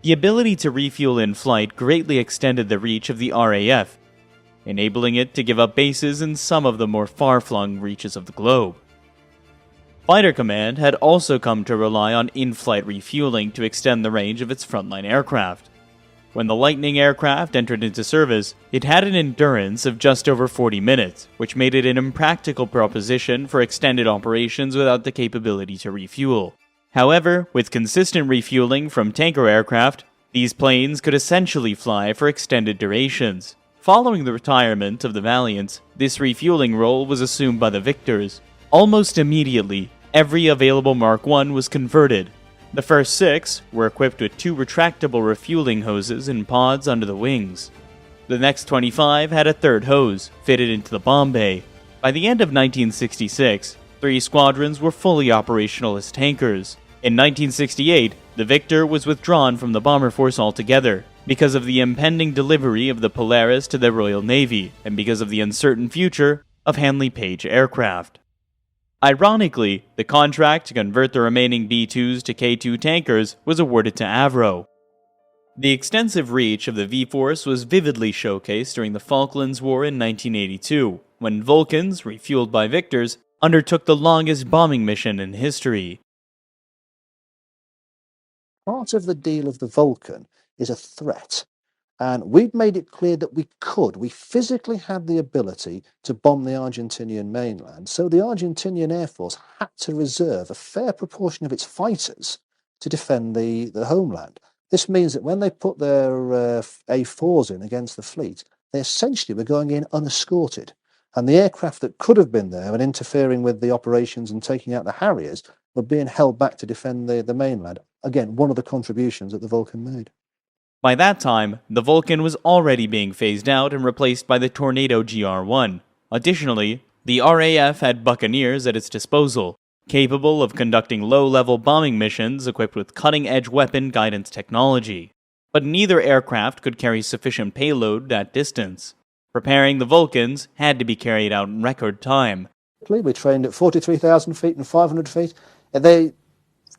The ability to refuel in flight greatly extended the reach of the RAF, enabling it to give up bases in some of the more far-flung reaches of the globe. Fighter Command had also come to rely on in-flight refueling to extend the range of its frontline aircraft. When the Lightning aircraft entered into service, it had an endurance of just over 40 minutes, which made it an impractical proposition for extended operations without the capability to refuel. However, with consistent refueling from tanker aircraft, these planes could essentially fly for extended durations. Following the retirement of the Valiants, this refueling role was assumed by the Victors. Almost immediately, every available Mark I was converted. The first 6 were equipped with 2 retractable refueling hoses in pods under the wings. The next 25 had a third hose, fitted into the bomb bay. By the end of 1966, 3 squadrons were fully operational as tankers. In 1968, the Victor was withdrawn from the bomber force altogether, because of the impending delivery of the Polaris to the Royal Navy, and because of the uncertain future of Handley Page aircraft. Ironically, the contract to convert the remaining B-2s to K-2 tankers was awarded to Avro. The extensive reach of the V-Force was vividly showcased during the Falklands War in 1982, when Vulcans, refueled by Victors, undertook the longest bombing mission in history.
Part of the deal of the Vulcan is a threat. And we'd made it clear that we physically had the ability to bomb the Argentinian mainland. So the Argentinian Air Force had to reserve a fair proportion of its fighters to defend the homeland. This means that when they put their A4s in against the fleet, they essentially were going in unescorted. And the aircraft that could have been there and interfering with the operations and taking out the Harriers were being held back to defend the mainland. Again, one of the contributions that the Vulcan made.
By that time, the Vulcan was already being phased out and replaced by the Tornado GR-1. Additionally, the RAF had Buccaneers at its disposal, capable of conducting low-level bombing missions equipped with cutting-edge weapon guidance technology. But neither aircraft could carry sufficient payload at distance. Preparing the Vulcans had to be carried out in record time.
We trained at 43,000 feet and 500 feet.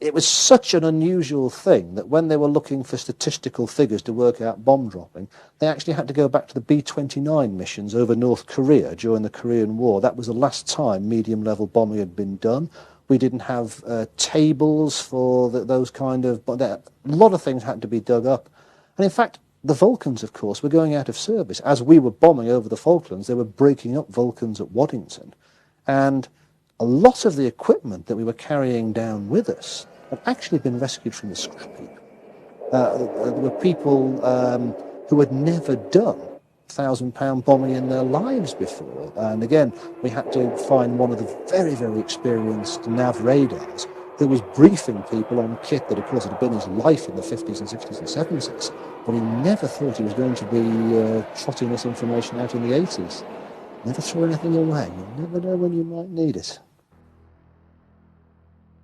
It was such an unusual thing that when they were looking for statistical figures to work out bomb dropping, they actually had to go back to the B-29 missions over North Korea during the Korean War. That was the last time medium-level bombing had been done. We didn't have tables for those kind of... A lot of things had to be dug up. And in fact, the Vulcans, of course, were going out of service. As we were bombing over the Falklands, they were breaking up Vulcans at Waddington. And a lot of the equipment that we were carrying down with us had actually been rescued from the scrap heap. There were people who had never done £1,000 bombing in their lives before. And again, we had to find one of the very, very experienced nav radars who was briefing people on kit that, of course, had been his life in the 50s and 60s and 70s. But he never thought he was going to be trotting this information out in the 80s. Never throw anything away. You never know when you might need it.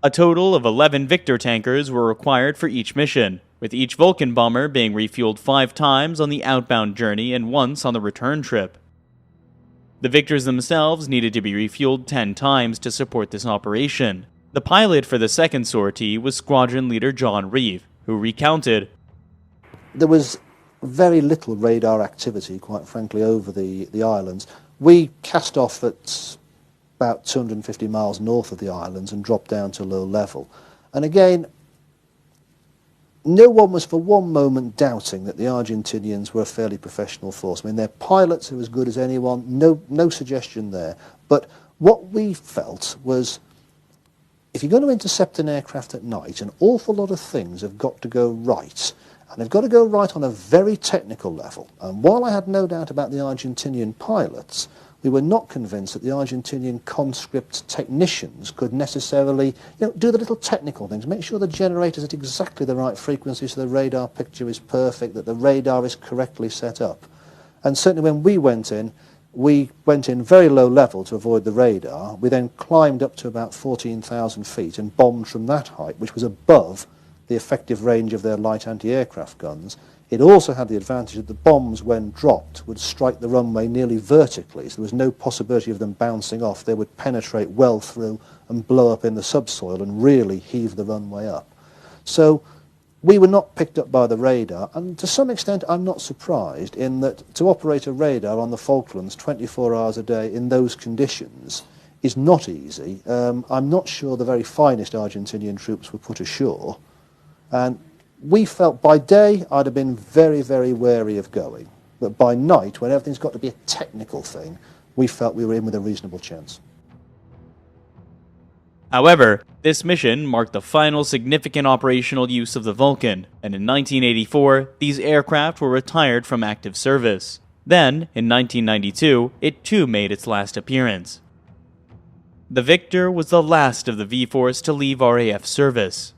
A total of 11 Victor tankers were required for each mission, with each Vulcan bomber being refueled 5 times on the outbound journey and once on the return trip. The Victors themselves needed to be refueled 10 times to support this operation. The pilot for the second sortie was Squadron Leader John Reeve, who recounted,
"There was very little radar activity, quite frankly, over the islands. We cast off at about 250 miles north of the islands and dropped down to low level. And again, no one was for one moment doubting that the Argentinians were a fairly professional force. I mean, their pilots are as good as anyone, no suggestion there. But what we felt was, if you're going to intercept an aircraft at night, an awful lot of things have got to go right. And they've got to go right on a very technical level. And while I had no doubt about the Argentinian pilots, we were not convinced that the Argentinian conscript technicians could necessarily, do the little technical things, make sure the generator's at exactly the right frequency so the radar picture is perfect, that the radar is correctly set up. And certainly when we went in very low level to avoid the radar. We then climbed up to about 14,000 feet and bombed from that height, which was above the effective range of their light anti-aircraft guns. It also had the advantage that the bombs, when dropped, would strike the runway nearly vertically, so there was no possibility of them bouncing off. They would penetrate well through and blow up in the subsoil and really heave the runway up. So we were not picked up by the radar, and to some extent I'm not surprised in that to operate a radar on the Falklands 24 hours a day in those conditions is not easy. I'm not sure the very finest Argentinian troops were put ashore, and we felt by day I'd have been very, very wary of going. But by night, when everything's got to be a technical thing, we felt we were in with a reasonable chance.
However, this mission marked the final significant operational use of the Vulcan, and in 1984, these aircraft were retired from active service. Then, in 1992, it too made its last appearance. The Victor was the last of the V-Force to leave RAF service.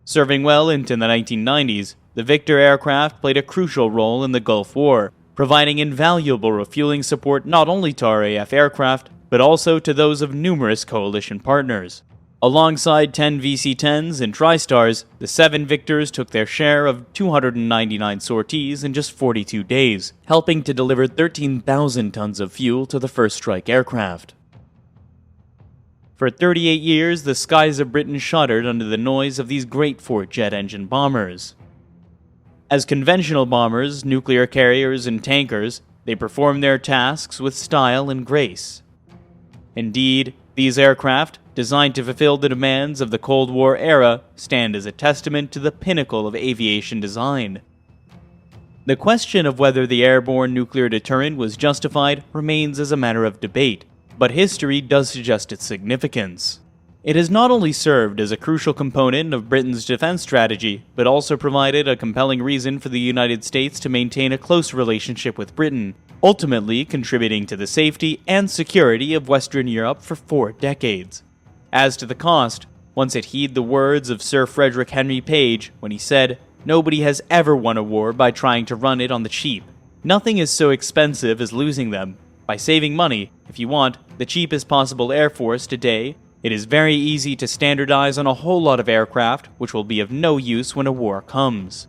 Serving well into the 1990s, the Victor aircraft played a crucial role in the Gulf War, providing invaluable refueling support not only to RAF aircraft, but also to those of numerous coalition partners. Alongside 10 VC-10s and TriStars, the 7 Victors took their share of 299 sorties in just 42 days, helping to deliver 13,000 tons of fuel to the first strike aircraft. For 38 years, the skies of Britain shuddered under the noise of these great four-jet engine bombers. As conventional bombers, nuclear carriers, and tankers, they perform their tasks with style and grace. Indeed, these aircraft, designed to fulfill the demands of the Cold War era, stand as a testament to the pinnacle of aviation design. The question of whether the airborne nuclear deterrent was justified remains as a matter of debate, but history does suggest its significance. It has not only served as a crucial component of Britain's defense strategy, but also provided a compelling reason for the United States to maintain a close relationship with Britain, ultimately contributing to the safety and security of Western Europe for 4 decades. As to the cost, one should heed the words of Sir Frederick Henry Page when he said, "Nobody has ever won a war by trying to run it on the cheap. Nothing is so expensive as losing them. By saving money, if you want the cheapest possible air force today, it is very easy to standardize on a whole lot of aircraft which will be of no use when a war comes."